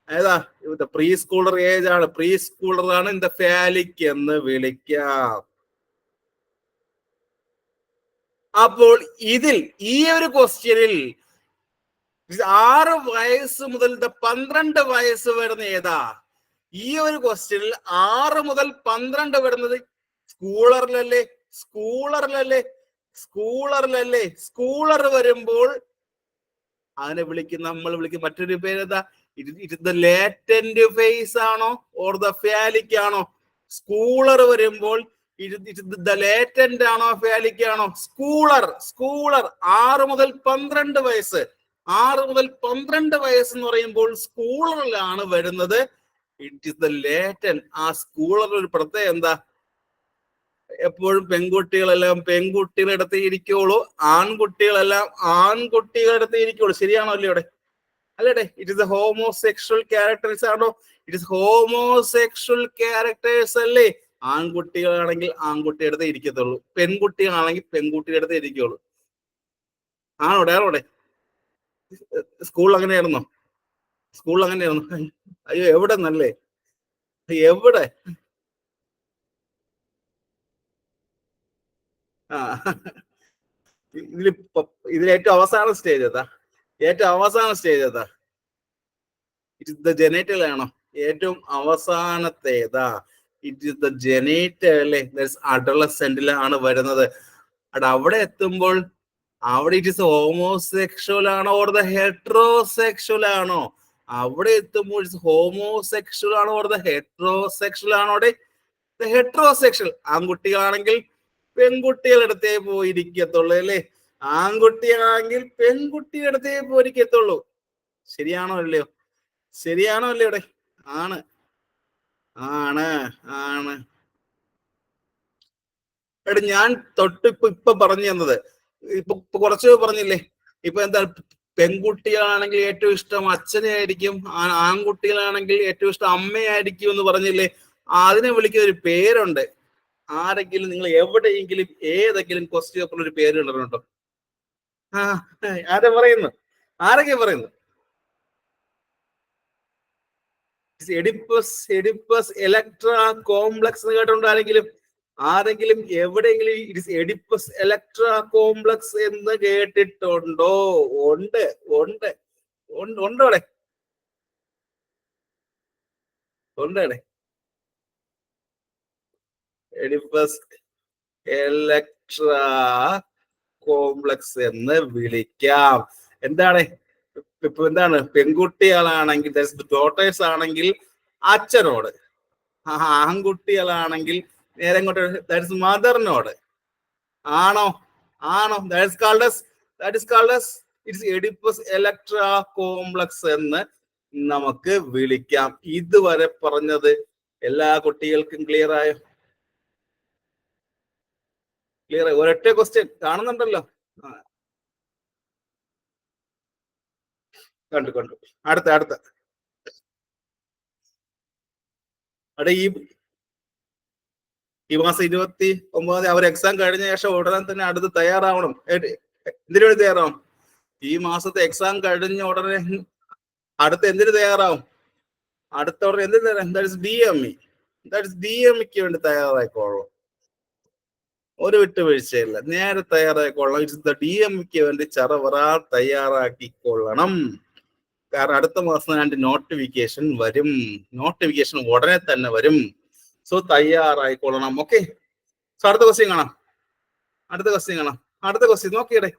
S1: ഏതാ? പ്രീ സ്കൂളർ ഏജ് ആണ്. പ്രീ സ്കൂളർ ആണ് ഇൻ ദ ഫാലിക് എന്ന് വിളിക്കാം. അപ്പോൾ ഇതിൽ ഈ ഒരു ക്വസ്റ്റ്യനിൽ 6 വയസ്സ് മുതൽ 12 വയസ്സ് വരുന്ന ഏതാ? ഈ ഒരു ക്വസ്റ്റ്യനിൽ 6 മുതൽ 12 വരുന്നത് സ്കൂളറിലല്ലേ? സ്കൂളറിലല്ലേ? സ്കൂളറിലല്ലേ? സ്കൂളർ വരുമ്പോൾ അതിനെ നമ്മൾ വിളിക്കുന്ന മറ്റൊരു പേര് ഏതാ? ഇറ്റ് ദ ലേറ്റന്റ് ഫേസ് ആണോ ഓർ ദ ഫാലിക് ആണോ? സ്കൂളർ വരുമ്പോൾ ദ ലേറ്റന്റ് ആണോ ഫാലിക് ആണോ? സ്കൂളർ. സ്കൂളർ 6 മുതൽ 12 വയസ്സ്. 6 മുതൽ 12 വയസ്സ് എന്ന് പറയുമ്പോൾ സ്കൂളറിലാണ് വരുന്നത്. It is the latent. ആ സ്കൂളറിൽ ഒരു പ്രത്യേകം എന്താ? എപ്പോഴും പെൺകുട്ടികളെല്ലാം പെൺകുട്ടികളുടെ അടുത്ത് ഇരിക്കുള്ളൂ, ആൺകുട്ടികളെല്ലാം ആൺകുട്ടികളുടെ അടുത്ത് ഇരിക്കുള്ളൂ. ശരിയാണോ അല്ലേ? അല്ലേടെ? ഇറ്റ് ഇസ് ഹോമോസെക്ഷൽ ക്യാരക്ടേഴ്സ് ആണോ? ഇറ്റ് ഇസ് ഹോമോസെക്ഷൽ ക്യാരക്ടേഴ്സ് അല്ലേ? ആൺകുട്ടികളാണെങ്കിൽ ആൺകുട്ടിയുടെ അടുത്ത് ഇരിക്കത്തുള്ളൂ, പെൺകുട്ടികളാണെങ്കിൽ പെൺകുട്ടിയുടെ അടുത്ത് ഇരിക്കുള്ളൂ. ആണോടെ? ആണോടെ? സ്കൂളിൽ അങ്ങനെയായിരുന്നോ? സ്കൂളിൽ അങ്ങനെയായിരുന്നു? അയ്യോ, എവിടെ നല്ലേ? എവിടെ? ആ, ഇതിൽ ഏറ്റവും അവസാന സ്റ്റേജ് ഏതാ? ഏറ്റവും അവസാന സ്റ്റേജ് ഏതാ? ഇറ്റ് ഇസ് ദ ജെനേറ്റൽ ആണോ? ഏറ്റവും അവസാനത്തെ ഏതാ? ഇറ്റ് ഇസ് ദ ജെനേറ്റൽ അല്ലേ? അഡോളസെന്റിലാണ് വരുന്നത്. അവിടെ എത്തുമ്പോൾ അവിടെ ഇറ്റ് ഇസ് ഹോമോസെക്ഷൽ ആണോ ഓർ ദ ഹെട്രോസെക്ഷൽ ആണോ? അവിടെ എത്തുമ്പോൾ ഇറ്റ്സ് ഹോമോസെക്ഷൽ ആണോ ഓർ ദ ഹെട്രോസെക്ഷൽ ആണോ? ഹെട്രോസെക്ഷൽ. ആൺകുട്ടികളാണെങ്കിൽ പെൺകുട്ടികളുടെ അടുത്തേ പോയിരിക്കത്തുള്ളൂ അല്ലേ? ആൺകുട്ടിയാണെങ്കിൽ പെൺകുട്ടിയുടെ അടുത്തേ പോയിരിക്കത്തുള്ളൂ. ശരിയാണോ അല്ലയോ? ശരിയാണോ അല്ലേ? ഇവിടെ ആണ് ആണ് ആണ്. എടാ, ഞാൻ ഇപ്പൊ പറഞ്ഞു തന്നത് ഇപ്പൊ കുറച്ച് പറഞ്ഞില്ലേ? ഇപ്പൊ എന്താ? പെൺകുട്ടികളാണെങ്കിൽ ഏറ്റവും ഇഷ്ടം അച്ഛനെ ആയിരിക്കും, ആൺകുട്ടികളാണെങ്കിൽ ഏറ്റവും ഇഷ്ടം അമ്മയായിരിക്കും എന്ന് പറഞ്ഞില്ലേ? അതിനെ വിളിക്കുന്ന ഒരു പേരുണ്ട്. ആരെങ്കിലും നിങ്ങൾ എവിടെയെങ്കിലും ഏതെങ്കിലും ക്വസ്റ്റ്യൻ പേപ്പറിൽ ഒരു പേര് കണ്ടിട്ടുണ്ടോ? ആ, ആരെ പറയുന്നു? ആരൊക്കെ പറയുന്നു? എഡിപ്പസ്, എഡിപ്പസ് എലക്ട്ര കോംപ്ലക്സ് എന്ന് കേട്ടിട്ടുണ്ടോ ആരെങ്കിലും? ആരെങ്കിലും എവിടെയെങ്കിലും ഇറ്റ് എഡിപ്പസ് എലക്ട്ര കോംപ്ലക്സ് എന്ന് കേട്ടിട്ടുണ്ടോ? ഉണ്ട് ഉണ്ട് ഉണ്ട്. ഉണ്ടോടെ? ഉണ്ടേ? എഡിപ്പസ് എലക്ട്ര കോംപ്ലക്സ് എന്ന് വിളിക്കാം. എന്താണ്? ഇപ്പൊ എന്താണ്? പെൺകുട്ടികളാണെങ്കിൽ ഡോട്ടേഴ്സ് ആണെങ്കിൽ അച്ഛനോട്, ആൺകുട്ടികളാണെങ്കിൽ നേരെ ഇങ്ങോട്ട് മദറിനോട്. ആണോ? ആണോ? ഇറ്റ്സ് എഡിപ്പസ് എലക്ട്ര കോംപ്ലക്സ് എന്ന് നമുക്ക് വിളിക്കാം. ഇതുവരെ പറഞ്ഞത് എല്ലാ കുട്ടികൾക്കും ക്ലിയർ ആയോ? ക്ലിയർ ആയി? ഒരൊറ്റ ക്വസ്റ്റ്യൻ കാണുന്നുണ്ടല്ലോ. കണ്ടു കണ്ടു. അടുത്ത അടുത്ത അവിടെ ഈ മാസം 29 അവർ എക്സാം കഴിഞ്ഞ ശേഷം ഉടനെ തന്നെ അടുത്ത് തയ്യാറാവണം. എന്തിനു വേണ്ടി തയ്യാറാവും? ഈ മാസത്തെ എക്സാം കഴിഞ്ഞ ഉടനെ അടുത്ത എന്തിനു തയ്യാറാവും? അടുത്ത ഉടനെ എന്തിനു തയ്യാറാവും? That is DME. That is DMEക്ക് വേണ്ടി തയ്യാറായിക്കോളൂ. ഒരു വിട്ടുവീഴ്ചയില്ല, നേരെ തയ്യാറായിക്കൊള്ളണം. ഇറ്റ്സ് ദ DMEക്ക് വേണ്ടി ചറവറാ തയ്യാറാക്കിക്കൊള്ളണം. കാരണം അടുത്ത മാസം 2 നോട്ടിഫിക്കേഷൻ വരും. നോട്ടിഫിക്കേഷൻ ഉടനെ തന്നെ വരും. സോ തയ്യാറായിക്കൊള്ളണം. ഓക്കെ, സോ അടുത്ത ക്വസ്റ്റ്യൻ കാണാം. അടുത്ത ക്വസ്റ്റ്യൻ നോക്കിയടേ.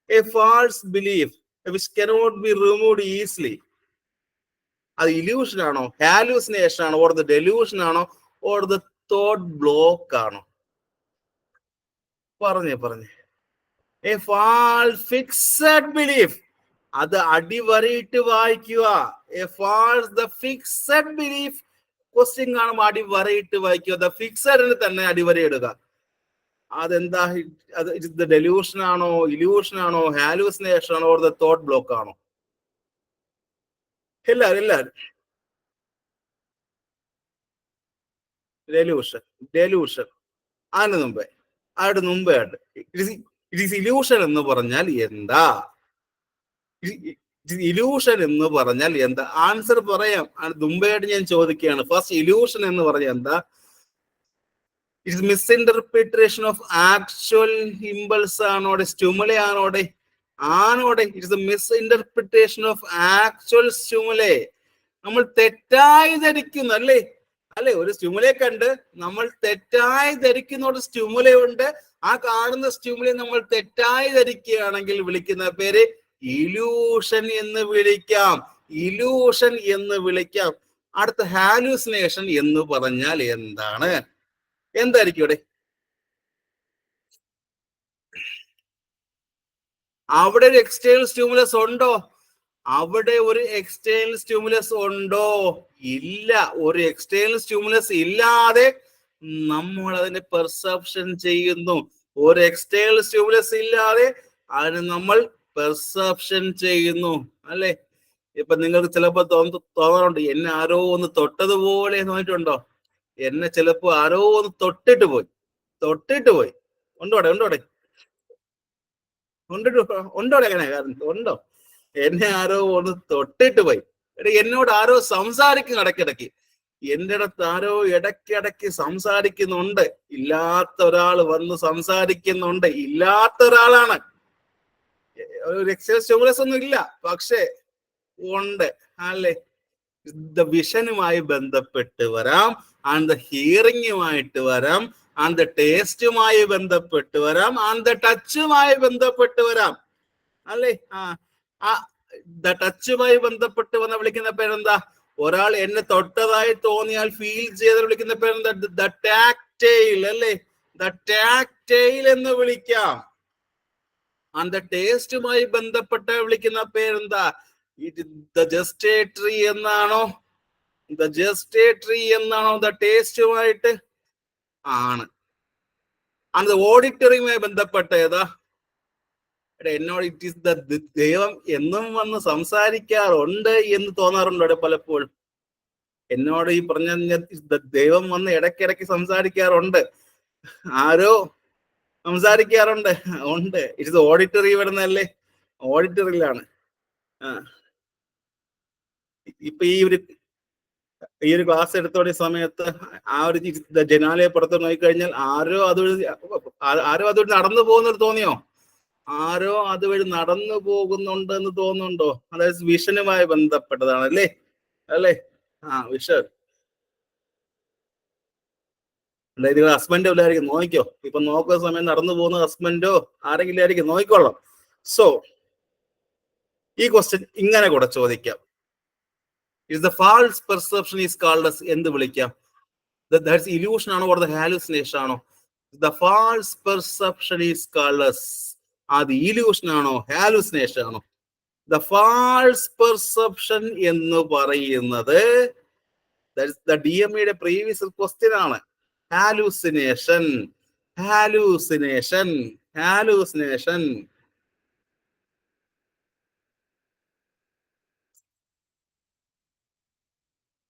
S1: A false belief which cannot be removed easily. അത് ഇല്യൂഷൻ ആണോ, ഹാലൂസിനേഷൻ ആണോ, ഓർ ദ ഡെലൂഷൻ ആണോ, ഓർ ദ തോട്ട് ബ്ലോക്ക് ആണോ? പറഞ്ഞേ. എ ഫാൾസ് ഫിക്സഡ് ബിലീഫ്, അത് അടിവരയിട്ട് വായിക്കുക. A false the fixed belief, question കാണുമ്പോൾ അടിവരയിട്ട് വായിക്കുക. ദ ഫിക്സഡിന് തന്നെ അടിവരയിടുക. അതെന്താ? അത് ഇത് ഡെലൂഷൻ ആണോ, ഇല്യൂഷൻ ആണോ, ഹാലൂസിനേഷൻ ആണോ, ഓർ ദ തോട്ട് ബ്ലോക്ക് ആണോ? എല്ലാരും ഡെലൂഷൻ. അതിന് മുമ്പേ ഇറ്റ് ഈസ് ഇല്യൂഷൻ എന്ന് പറഞ്ഞാൽ എന്താ? ഇല്യൂഷൻ എന്ന് പറഞ്ഞാൽ എന്താ? ആൻസർ പറയാം. മുമ്പായിട്ട് ഞാൻ ചോദിക്കുകയാണ്. ഫസ്റ്റ്, ഇല്യൂഷൻ എന്ന് പറഞ്ഞാൽ എന്താ? It's misinterpretation of actual impulse ആണോടെ, സ്റ്റിമുലേ ആണോടെ? It's misinterpretation of actual stimuli. നമ്മൾ തെറ്റായി ധരിക്കുന്നു അല്ലേ? ഒരു സ്റ്റിമുലേ കണ്ട് നമ്മൾ തെറ്റായി ധരിക്കുന്ന ഒരു സ്റ്റിമുലേ ഉണ്ട്. ആ കാണുന്ന സ്റ്റിമുലേ നമ്മൾ തെറ്റായി ധരിക്കുകയാണെങ്കിൽ വിളിക്കുന്ന പേര് ഇല്യൂഷൻ എന്ന് വിളിക്കാം. അടുത്ത ഹാലൂസിനേഷൻ എന്ന് പറഞ്ഞാൽ എന്താണ്? എന്തായിരിക്കും ഇവിടെ? അവിടെ ഒരു എക്സ്റ്റേണൽ സ്റ്റിമുലസ് ഉണ്ടോ? ഇല്ല. ഒരു എക്സ്റ്റേണൽ സ്റ്റിമുലസ് ഇല്ലാതെ നമ്മൾ അതിനെ പെർസെപ്ഷൻ ചെയ്യുന്നു. ഒരു എക്സ്റ്റേണൽ സ്റ്റിമുലസ് ഇല്ലാതെ അതിന് നമ്മൾ പെർസെപ്ഷൻ ചെയ്യുന്നു അല്ലെ? ഇപ്പൊ നിങ്ങൾക്ക് ചിലപ്പോ തോന്നാറുണ്ട്, എന്നെ ആരോ ഒന്ന് തൊട്ടതുപോലെ തോന്നിയിട്ടുണ്ടോ? എന്നെ ചിലപ്പോ ആരോ ഒന്ന് തൊട്ടിട്ട് പോയി. ഉണ്ടോടെ അങ്ങനെ ഉണ്ടോ? എന്നെ ആരോ ഒന്ന് തൊട്ടിട്ട് പോയി. എന്നോട് ആരോ സംസാരിക്കുന്നു ഇടയ്ക്കിടയ്ക്ക്. എന്റെ അടുത്ത് ആരോ ഇടയ്ക്കിടയ്ക്ക് സംസാരിക്കുന്നുണ്ട്. ഇല്ലാത്ത ഒരാൾ വന്ന് സംസാരിക്കുന്നുണ്ട്. ഇല്ലാത്ത ഒരാളാണ്. ഒരു എക്സ്റ്റേണൽ സ്റ്റിമുലസ് ഒന്നും ഇല്ല, പക്ഷേ ഉണ്ട് അല്ലെ? ദ വിഷനുമായി ബന്ധപ്പെട്ട് വരാം, ആൻഡ് ദ ഹിയറിംഗുമായിട്ട് വരാം, ആൻഡ് ദ ടേസ്റ്റുമായി ബന്ധപ്പെട്ട് വരാം, ആൻഡ് ദ ടച്ചുമായി ബന്ധപ്പെട്ട് വരാം അല്ലെ? ദ ടച്ചുമായി ബന്ധപ്പെട്ട് വന്ന വിളിക്കുന്ന പേരെന്താ? ഒരാൾ എന്നെ തൊട്ടതായി തോന്നിയാൽ ഫീൽ ചെയ്ത് വിളിക്കുന്ന പേരെന്താ? ദ ടാക്ടൈൽ അല്ലെ? ദ ടാക്ടൈൽ എന്ന് വിളിക്കാം. ആൻഡ് ദ ടേസ്റ്റുമായി ബന്ധപ്പെട്ട് വിളിക്കുന്ന പേരെന്താ? ദ ജസ്റ്റേറ്ററി എന്നാണോ? ദ ടേസ്റ്റുമായിട്ട് ആണ്. ആൻഡ് ദ ഓഡിറ്ററിയുമായി ബന്ധപ്പെട്ട ഏതാ? എന്നോട് ഇറ്റ് ഈസ് ദ ദൈവം എന്നും വന്ന് സംസാരിക്കാറുണ്ട് എന്ന് തോന്നാറുണ്ടോ പലപ്പോഴും? എന്നോട് ഈ പറഞ്ഞ ദൈവം വന്ന് ഇടയ്ക്കിടയ്ക്ക് സംസാരിക്കാറുണ്ട്. ആരോ സംസാരിക്കാറുണ്ട്. ഇറ്റ്സ് ഓഡിറ്ററി വരുന്നല്ലേ? ഓഡിറ്ററിയിലാണ്. ഇപ്പൊ ഈ ഒരു ക്ലാസ് എടുത്തോടെ സമയത്ത് ആ ഒരു ജനാലയെ പുറത്ത് നോക്കിക്കഴിഞ്ഞാൽ ആരോ അതുവഴി നടന്നു പോകുന്നത് തോന്നിയോ? ആരോ അതുവഴി നടന്നു പോകുന്നുണ്ട് എന്ന് തോന്നുന്നുണ്ടോ? അതായത് വിഷനുമായി ബന്ധപ്പെട്ടതാണ് അല്ലേ? വിഷൻ. അതായത് ഹസ്ബൻഡോ ഇല്ലായിരിക്കും, നോക്കിക്കോ. ഇപ്പൊ നോക്കുന്ന സമയം നടന്നു പോകുന്ന ഹസ്ബൻഡോ ആരെങ്കിലും ആയിരിക്കും, നോക്കിക്കോളാം. സോ ഈ ക്വസ്റ്റ്യൻ ഇങ്ങനെ കൂടെ ചോദിക്കാം. Is the false perception is called as എന്ത് വിളിക്കാം? ദാറ്റ്സ് ഇല്യൂഷൻ ആണോ, ഓർ ദ ഹാലുസിനേഷൻ ആണോ? The false perception is called as, അത് ഇല്യൂഷൻ ആണോ, ഹാലുസിനേഷൻ ആണോ? ദ ഫാൾസ് പെർസെപ്ഷൻ എന്ന് പറയുന്നത് ദ DMEയുടെ പ്രീവിയസ് ക്വസ്റ്റ്യൻ ആണ്. ഹാലുസിനേഷൻ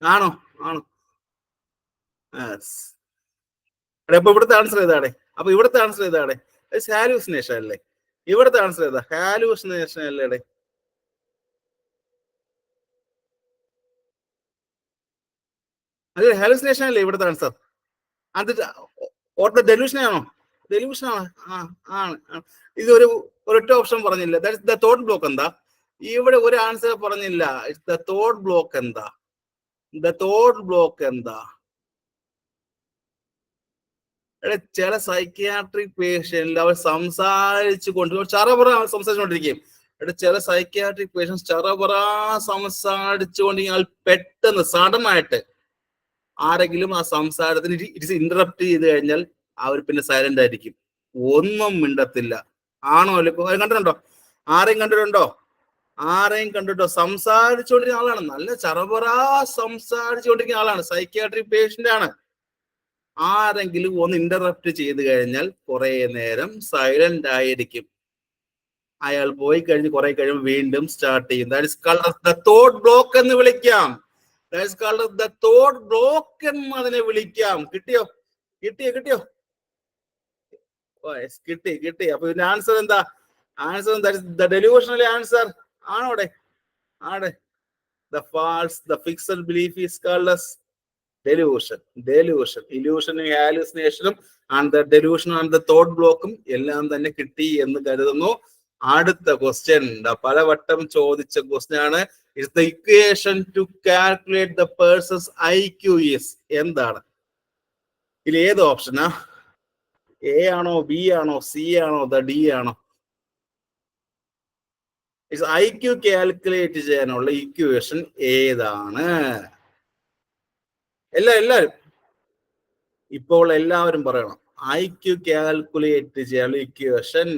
S1: ആണോ? അപ്പൊ ഇവിടുത്തെ ആൻസർ ഏതാണ്? അപ്പൊ ഇവിടുത്തെ ആൻസർ ഏതാണ്? ഹാലൂസിനേഷൻ അല്ലേ? ഇവിടുത്തെ ആൻസർ ഏതാ? ഹാലൂസിനേഷൻ അല്ലേ? അതെ, ഹാലൂസിനേഷൻ അല്ലേ ഇവിടുത്തെ ആൻസർ? അത് ഓർത്ത ഡെലൂഷൻ ആണോ? ഡെലൂഷൻ ആണ്. ആണ്. ഇത് ഒരൊറ്റ ഓപ്ഷൻ പറഞ്ഞില്ല. ദ തോട്ട് ബ്ലോക്ക് എന്താ? ഇവിടെ ഒരു ആൻസർ പറഞ്ഞില്ല. ദ തോട്ട് ബ്ലോക്ക് എന്താ? ദ തോട്ട് ബ്ലോക്ക് എന്താ? ചില സൈക്യാട്രിക് പേഷ്യന്റിൽ അവർ സംസാരിച്ചു കൊണ്ട് ചറപറ സംസാരിച്ചുകൊണ്ടിരിക്കും. ചില സൈക്യാട്രിക് പേഷ്യൻസ് ചറപറ സംസാരിച്ചുകൊണ്ടിരിക്കാൻ പെട്ടെന്ന് സഡൻ ആയിട്ട് ആരെങ്കിലും ആ സംസാരത്തിന് ഇന്ററപ്റ്റ് ചെയ്ത് കഴിഞ്ഞാൽ അവർ പിന്നെ സൈലന്റ് ആയിരിക്കും, ഒന്നും മിണ്ടത്തില്ല. ആണോ അല്ലെ? കണ്ടിട്ടുണ്ടോ? ആരെയും കണ്ടിട്ടുണ്ടോ? ആരെയും കണ്ടിട്ടോ? സംസാരിച്ചുകൊണ്ടിരിക്കുന്ന ആളാണ്, നല്ല ചറപറ സംസാരിച്ചുകൊണ്ടിരിക്കുന്ന ആളാണ്, സൈക്യാട്രിക് പേഷ്യന്റ് ആണ്. ആരെങ്കിലും ഒന്ന് ഇന്ററപ്റ്റ് ചെയ്ത് കഴിഞ്ഞാൽ കുറെ നേരം സൈലന്റ് ആയിരിക്കും. അയാൾ പോയി കഴിഞ്ഞ് കുറെ കഴിയുമ്പോൾ വീണ്ടും സ്റ്റാർട്ട് ചെയ്യും. That is called the thought block എന്ന് വിളിക്കാം. That is called the thought block എന്ന് അതിനെ വിളിക്കാം. കിട്ടിയോ? കിട്ടിയോ? കിട്ടി. അപ്പൊ ഇതിന്റെ ആൻസർ എന്താ? ആൻസർ ദ ഡെലൂഷണൽ ആൻസർ ആണോടെ? ആടെ the false, the fixed belief is called as delusion. ഇല്യൂഷനും ഹാലുസിനേഷനും and the delusion and the thought ബ്ലോക്കും എല്ലാം തന്നെ കിട്ടി എന്ന് കരുതുന്നു. അടുത്ത ക്വസ്റ്റ്യൻ പലവട്ടം ചോദിച്ച ക്വസ്റ്റ്യൻ ആണ്. Is the equation to calculate the person's IQ is എന്താണ്? ഇതിൽ ഏത് ഓപ്ഷനാ? എ ആണോ, ബി ആണോ, സി ആണോ, ഡി ആണോ? IQ കാൽക്കുലേറ്റ് ചെയ്യാനുള്ള ഇക്വേഷൻ ഏതാണ്? എല്ലാവരും ഇപ്പോൾ എല്ലാവരും പറയണം. IQ കാൽക്കുലേറ്റ് ചെയ്യാനുള്ള equation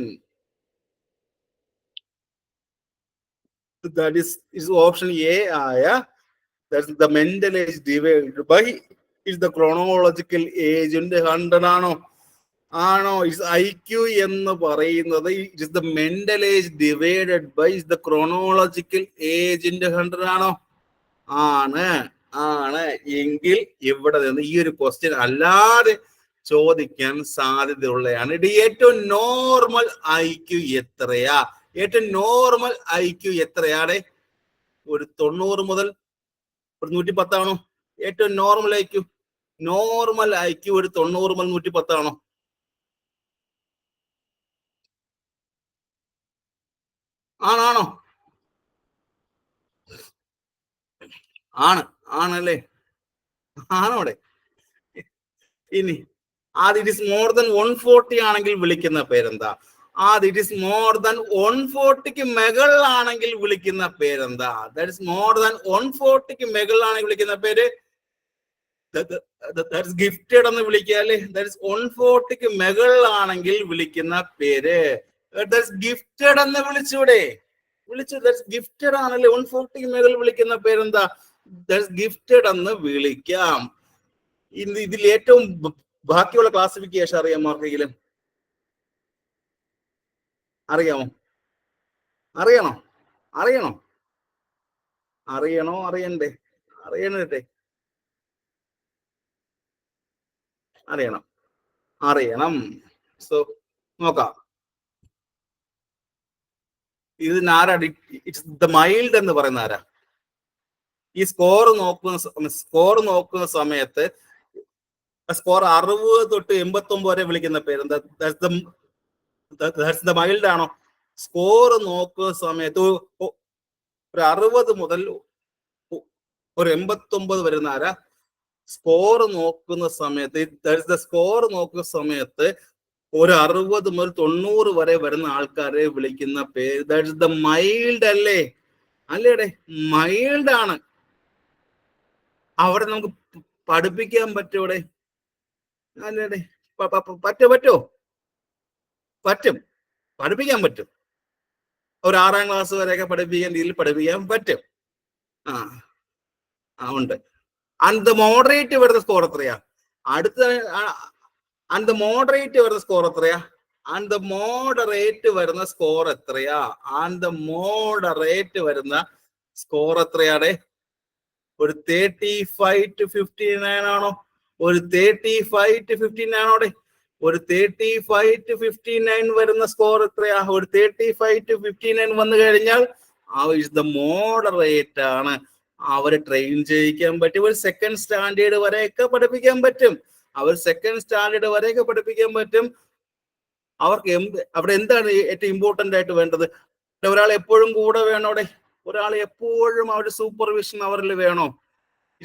S1: that is option A ആയ that's the mental age divided by is the chronological age in the 100 ആണോ? is IQ എന്ന് പറയുന്നത് it is the mental age divided by is the chronological age in the 100 ആണോ? ആണ് എങ്കിൽ ഇവിടെ നിന്ന് ഈ ഒരു ക്വസ്റ്റ്യൻ അല്ലാതെ ചോദിക്കാൻ സാധ്യതയുള്ളതാണ്. ഇത് ഏറ്റവും നോർമൽ IQ എത്രയാ? ഏറ്റവും നോർമൽ IQ എത്രയാണ്? ഒരു 90 മുതൽ ഒരു 110 ആണോ? ഏറ്റവും നോർമൽ IQ ഒരു 90 മുതൽ 110 ആണോ? ആണോ? ആണല്ലേ? ആണോടെ? ഇനി ഇറ്റ് ഇസ് മോർ ദൻ 140 ആണെങ്കിൽ വിളിക്കുന്ന പേരെന്താ? ഇറ്റ് ഇസ് മോർ ദൻ 140ക്ക് മുകളിലാണെങ്കിൽ വിളിക്കുന്ന പേരെന്താ? ദാറ്റ് ഇസ് മോർ ദൻ 140ക്ക് മുകളിലാണെങ്കിൽ വിളിക്കുന്ന പേര് ഗിഫ്റ്റഡ് എന്ന് വിളിക്കുക അല്ലേ? ദാറ്റ് ഇസ് 140ക്ക് മുകളിലാണെങ്കിൽ വിളിക്കുന്ന പേര് ഗിഫ്റ്റഡ് എന്ന് വിളിച്ചൂടെ? ഗിഫ്റ്റഡ് ആണല്ലേ? 140ക്ക് മുകളിൽ വിളിക്കുന്ന പേരെന്താ? ഗിഫ്റ്റഡ് എന്ന് വിളിക്കാം. ഇതിൽ ഏറ്റവും ബാക്കിയുള്ള ക്ലാസിഫിക്കേഷൻ അറിയാമോ ആർക്കെങ്കിലും? അറിയാമോ? അറിയണോ? അറിയണ്ടേ? അറിയണം. സോ നോക്കാം. ഇതിനാരാ ഇറ്റ്സ് ദ മൈൽഡ് എന്ന് പറയുന്ന ആരാ? ഈ സ്കോർ നോക്കുന്ന സമയത്ത് സ്കോർ 60 തൊട്ട് 89 വരെ വിളിക്കുന്ന പേരെന്താ? മൈൽഡ് ആണോ? സ്കോർ നോക്കുന്ന സമയത്ത് ഒരു 60 മുതൽ ഒരു 89 വരുന്ന ആരാ? സ്കോർ നോക്കുന്ന സമയത്ത് ഒരു 60 മുതൽ 90 വരെ വരുന്ന ആൾക്കാരെ വിളിക്കുന്ന പേര് ദാറ്റ് ഇസ് ദ മൈൽഡ് അല്ലേ? അല്ലേടെ? മൈൽഡ് ആണ്. അവിടെ നമുക്ക് പഠിപ്പിക്കാൻ പറ്റൂടെ? അല്ലേടെ? പറ്റും. പഠിപ്പിക്കാൻ പറ്റും. ഒരു 6ാം ക്ലാസ് വരെയൊക്കെ പഠിപ്പിക്കാൻ രീതിയിൽ പഠിപ്പിക്കാൻ പറ്റും. ഉണ്ട്. ആൻഡ് ദ മോഡറേറ്റ് വരുന്ന സ്കോർ എത്രയാ? ആൻഡ് ദ മോഡറേറ്റ് വരുന്ന സ്കോർ എത്രയാ? ഒരു 35 to 59 ആണോ? ഒരു 35 to 59 ആണോടെ? ഒരു 35 to 59 വരുന്ന സ്കോർ എത്രയാ? ഒരു 35 to 59 വന്നു കഴിഞ്ഞാൽ ദ മോഡറേറ്റ് ആണ്. അവരെ ട്രെയിൻ ചെയ്യിക്കാൻ പറ്റും. ഒരു സെക്കൻഡ് സ്റ്റാൻഡേർഡ് വരെയൊക്കെ പഠിപ്പിക്കാൻ പറ്റും. അവർക്ക് അവിടെ എന്താണ് ഏറ്റവും ഇമ്പോർട്ടന്റ് ആയിട്ട് വേണ്ടത്? ഒരാൾ എപ്പോഴും കൂടെ വേണോടെ? ഒരാൾ എപ്പോഴും അവരുടെ സൂപ്പർവിഷൻ അവരിൽ വേണോ?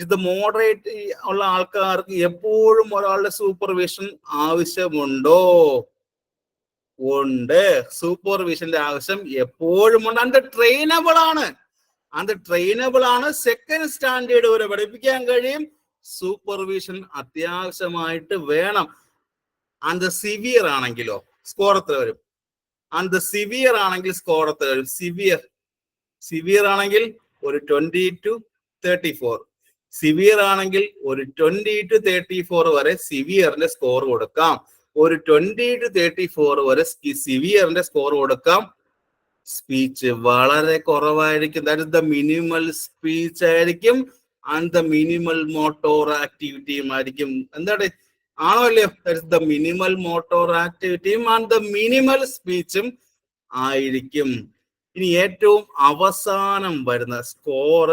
S1: ഇത് മോഡറേറ്റ് ഉള്ള ആൾക്കാർക്ക് എപ്പോഴും ഒരാളുടെ സൂപ്പർവിഷൻ ആവശ്യമുണ്ടോ? ഉണ്ട്. സൂപ്പർവിഷന്റെ ആവശ്യം എപ്പോഴും ഉണ്ട്. അത് ട്രെയിനബിൾ ആണ്. സെക്കൻഡ് സ്റ്റാൻഡേർഡ് വരെ പഠിപ്പിക്കാൻ കഴിയും. സൂപ്പർവിഷൻ അത്യാവശ്യമായിട്ട് വേണം. അത് സിവിയർ ആണെങ്കിലോ സ്കോർ എത്ര വരും? സിവിയർ ആണെങ്കിൽ സ്കോർ എത്ര വരും? സിവിയർ ആണെങ്കിൽ ഒരു 20 to 34. സിവിയർ ആണെങ്കിൽ ഒരു 20 to 34 വരെ സിവിയറിന്റെ സ്കോർ കൊടുക്കാം. ഒരു 20 to 34 വരെ സിവിയറിന്റെ സ്കോർ കൊടുക്കാം. സ്പീച്ച് വളരെ കുറവായിരിക്കും. That is the minimal speech ആയിരിക്കും. ആൻഡ് ദ മിനിമൽ മോട്ടോർ ആക്ടിവിറ്റിയും ആയിരിക്കും. എന്താണ്? ആണോ അല്ലയോ? That is the minimal motor ആക്ടിവിറ്റിയും ആൻഡ് ദ മിനിമൽ സ്പീച്ചും ആയിരിക്കും. ഇനി ഏറ്റവും അവസാനം വരുന്ന സ്കോർ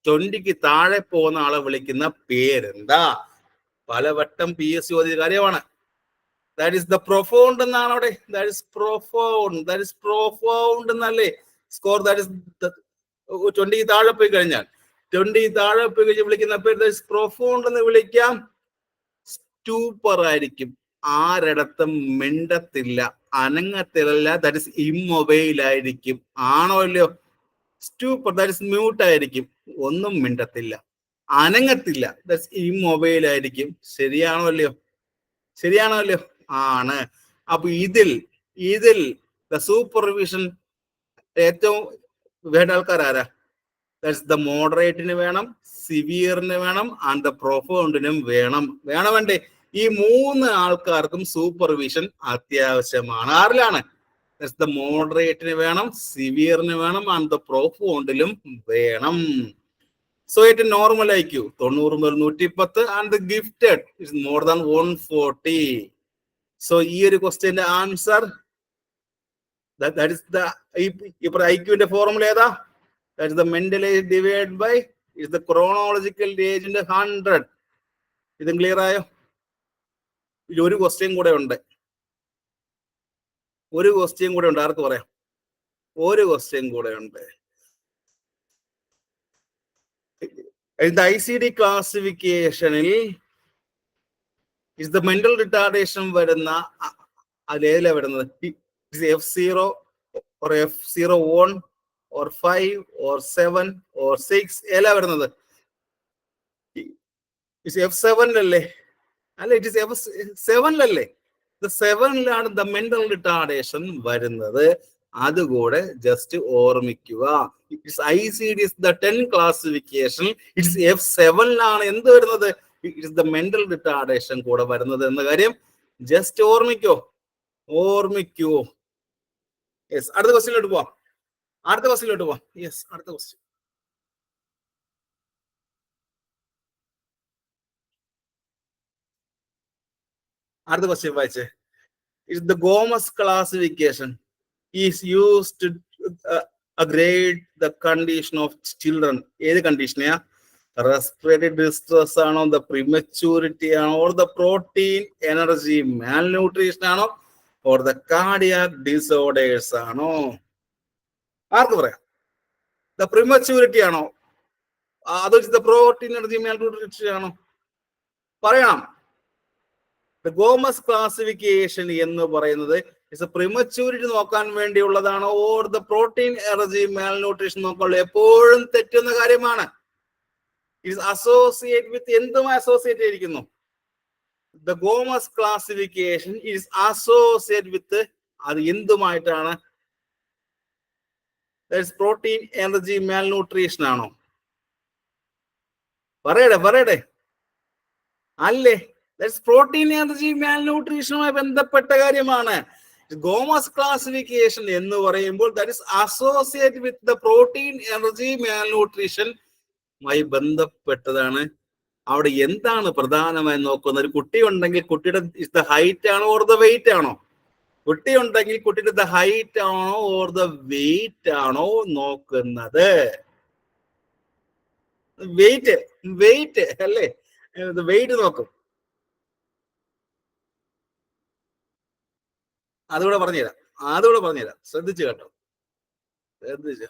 S1: 20ക്ക് താഴെ പോകുന്ന ആളെ വിളിക്കുന്ന പേരെന്താ? പലവട്ടം PSC ചോദിച്ച കാര്യമാണ്. ദാറ്റ് ഇസ് ദ പ്രൊഫൗണ്ട് എന്നാണ് അവിടെ. ദാറ്റ് ഇസ് പ്രൊഫൗണ്ട് എന്നല്ലേ സ്കോർ? ദാറ്റ് ഇസ് 20ക്ക് താഴെ പോയി കഴിഞ്ഞാൽ വിളിക്കുന്ന പേര് പ്രൊഫൗണ്ട് എന്ന് വിളിക്കാം. സ്റ്റൂപ്പർ ആയിരിക്കും. ആരിടത്തും മിണ്ടത്തില്ല, അനങ്ങത്തില്ല. ദാറ്റ് ഇസ് ഇമ്മൊബൈൽ ആയിരിക്കും. ആണോ അല്ലയോ? സ്റ്റൂപ്പർ ദാറ്റ് ഇസ് മ്യൂട്ട് ആയിരിക്കും. ഒന്നും മിണ്ടത്തില്ല, അനങ്ങത്തില്ല. ദാറ്റ് ഇസ് ഇമ്മൊബൈൽ ആയിരിക്കും. ശരിയാണോ അല്ലയോ? ആണ്. അപ്പൊ ഇതിൽ ദ സൂപ്പർവിഷൻ ഏറ്റവും വേണ്ട ആൾക്കാർ ആരാ? ദാറ്റ്സ് ദ മോഡറേറ്റിന് വേണം, സിവിയറിന് വേണം, ആൻഡ് ദ പ്രൊഫൗണ്ടിനും വേണ്ടേ? ഈ 3 ആൾക്കാർക്കും സൂപ്പർവിഷൻ അത്യാവശ്യമാണ്. ആരിലാണ്? ദാറ്റ്സ് ദ മോഡറേറ്റിന് വേണം, സിവിയറിന് വേണം, ആൻഡ് ദ പ്രൊഫൗണ്ടിലും വേണം. സോ ഇറ്റ് നോർമൽ IQ 90 മുതൽ 110 and the gifted is more than 140. So ഈ ഒരു ക്വസ്റ്റ്യന്റെ ആൻസർ ദാറ്റ് ഇസ് ദ IQന്റെ ഫോർമുല ഏതാ? That is the mental age divided by is the chronological age in 100. ഇതും ക്ലിയർ ആയോ? ഒരു ക്വസ്റ്റ്യൻ കൂടെ ഉണ്ട്. ആർക്ക് പറയാം? ഒരു ക്വസ്റ്റ്യൻ കൂടെ ഉണ്ട്. ICD ക്ലാസിഫിക്കേഷനിൽ is the mental retardation വരുന്ന അതേല വരുന്നത് F0 or F01 or 5 or 7 or 6 ഏല വരുന്നത്? F7 അല്ലേ? ഇറ്റ് ഇസ് F7 അല്ലേ? 7ലാണ് ദ മെന്റൽ റിട്ടാർഡേഷൻ വരുന്നത്. അതുകൂടെ ജസ്റ്റ് ഓർമ്മിക്കുക. ICD is the 10 classification. It's F7ലാണ് എന്ത് വരുന്നത്? ഇറ്റ്സ് ദ മെന്റൽ റിട്ടാർഡേഷൻ കൂടെ വരുന്നത് എന്ന കാര്യം ജസ്റ്റ് ഓർമ്മിക്കൂ. യെസ്, അടുത്ത ക്വസ്റ്റ്യനിലോട്ട് പോവാം. യെസ്, അടുത്ത ക്വസ്റ്റ്യൻ. വായിച്ചേ. It's the Gomez classification is used to grade the condition of children. ഏത് കണ്ടീഷനെയാ? റെസ്പിറേറ്ററി ഡിസ്ട്രസ് ആണോ, ദ പ്രിമച്യൂരിറ്റി ആണോ, or the protein energy malnutrition ആണോ, ഓർ ദ കാർഡിയാക് ഡിസോർഡേഴ്സ് ആണോ? ആർക്ക് പറയാം? ദ പ്രിമച്യൂരിറ്റി ആണോ, അതോ ദ പ്രോട്ടീൻ എനർജി മാൽന്യൂട്രീഷൻ ആണോ? പറയണം. ദ ഗോമസ് ക്ലാസിഫിക്കേഷൻ എന്ന് പറയുന്നത് പ്രിമച്യൂരിറ്റി നോക്കാൻ വേണ്ടിയുള്ളതാണോ, or the protein energy malnutrition നോക്കാനുള്ള എപ്പോഴും തെറ്റുന്ന കാര്യമാണ്. ഇറ്റ് അസോസിയേറ്റ് വിത്ത് എന്തുമായി അസോസിയേറ്റ് ചെയ്തിരിക്കുന്നു? The Gomez classification is associate with അത് എന്തുമായിട്ടാണ്? പ്രോട്ടീൻ എനർജി മാൽന്യൂട്രീഷൻ ആണോ? പറയടേ അല്ലേ? പ്രോട്ടീൻ എനർജി മാൽന്യൂട്രീഷനുമായി ബന്ധപ്പെട്ട കാര്യമാണ്. ഗോമസ് ക്ലാസിഫിക്കേഷൻ എന്ന് പറയുമ്പോൾ that is associate with the protein energy malnutrition മായി ബന്ധപ്പെട്ടതാണ് അവിടെ എന്താണ് പ്രധാനമായി നോക്കുന്നത്? ഒരു കുട്ടി ഉണ്ടെങ്കിൽ കുട്ടിയുടെ ഹൈറ്റ് ആണോ ഓർ ദ വെയിറ്റ് ആണോ? കുട്ടി ഉണ്ടെങ്കിൽ കുട്ടിയുടെ ഹൈറ്റ് ആണോ ഓർ ദ വെയിറ്റ് ആണോ നോക്കുന്നത്? വെയിറ്റ്, വെയിറ്റ് അല്ലേ? വെയിറ്റ് നോക്കും. അതുകൂടെ പറഞ്ഞുതരാം, അതുകൂടെ പറഞ്ഞുതരാം, ശ്രദ്ധിച്ചു കേട്ടോ, ശ്രദ്ധിച്ചു.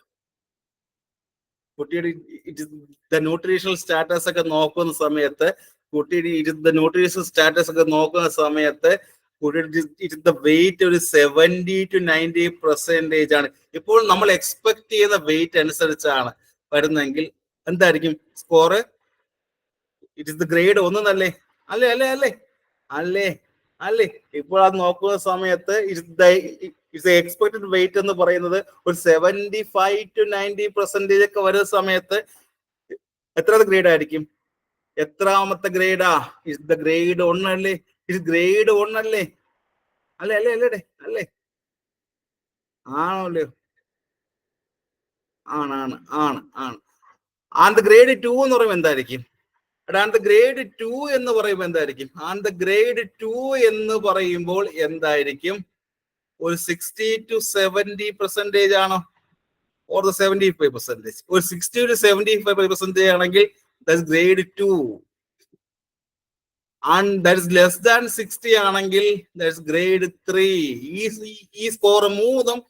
S1: കുട്ടിയുടെ ന്യൂട്രീഷണൽ സ്റ്റാറ്റസ് ഒക്കെ നോക്കുന്ന സമയത്ത്, കുട്ടിയുടെ ന്യൂട്രീഷണൽ സ്റ്റാറ്റസ് ഒക്കെ നോക്കുന്ന സമയത്ത് കുട്ടിയുടെ വെയിറ്റ് ഒരു 70 to 90% ആണ്. ഇപ്പോൾ നമ്മൾ എക്സ്പെക്ട് ചെയ്യുന്ന വെയിറ്റ് അനുസരിച്ചാണ് വരുന്നെങ്കിൽ എന്തായിരിക്കും score? It is the grade 1 അല്ലേ? അല്ലേ അല്ലേ അല്ലേ അല്ലേ അല്ലേ? ഇപ്പോൾ അത് നോക്കുന്ന സമയത്ത് ഇറ്റ്സ് എക്സ്പെക്ടഡ് വെയിറ്റ് എന്ന് പറയുന്നത് ഒരു 75 to 90% ഒക്കെ വരുന്ന സമയത്ത് എത്ര ഗ്രേഡ് ആയിരിക്കും? എത്രാമത്തെ ഗ്രേഡാ? ഇസ് ദ ഗ്രേഡ് 1 അല്ലേ? ഇസ് ഗ്രേഡ് 1 അല്ലേ? അല്ലേ അല്ലേ അല്ലേ അല്ലേ? ആണല്ലോ, ആണ് ആണ് ആണ് ആണ്. ആൻഡ് ഗ്രേഡ് 2 എന്ന് പറയുമ്പോൾ എന്തായിരിക്കും? ആൻഡ് ഗ്രേഡ് 2 എന്ന് പറയുമ്പോൾ എന്തായിരിക്കും? ആൻഡ് ഗ്രേഡ് 2 എന്ന് പറയുമ്പോൾ എന്തായിരിക്കും? ഒരു 60 to 70% ആണോ? ഓർ 75%? ഒരു 60 to 75% ആണെങ്കിൽ that's grade 2. And that is less than 60 ആണെങ്കിൽ ദാറ്റ്സ് ഗ്രേഡ് 3. ഈ സ്കോർ മൂന്നും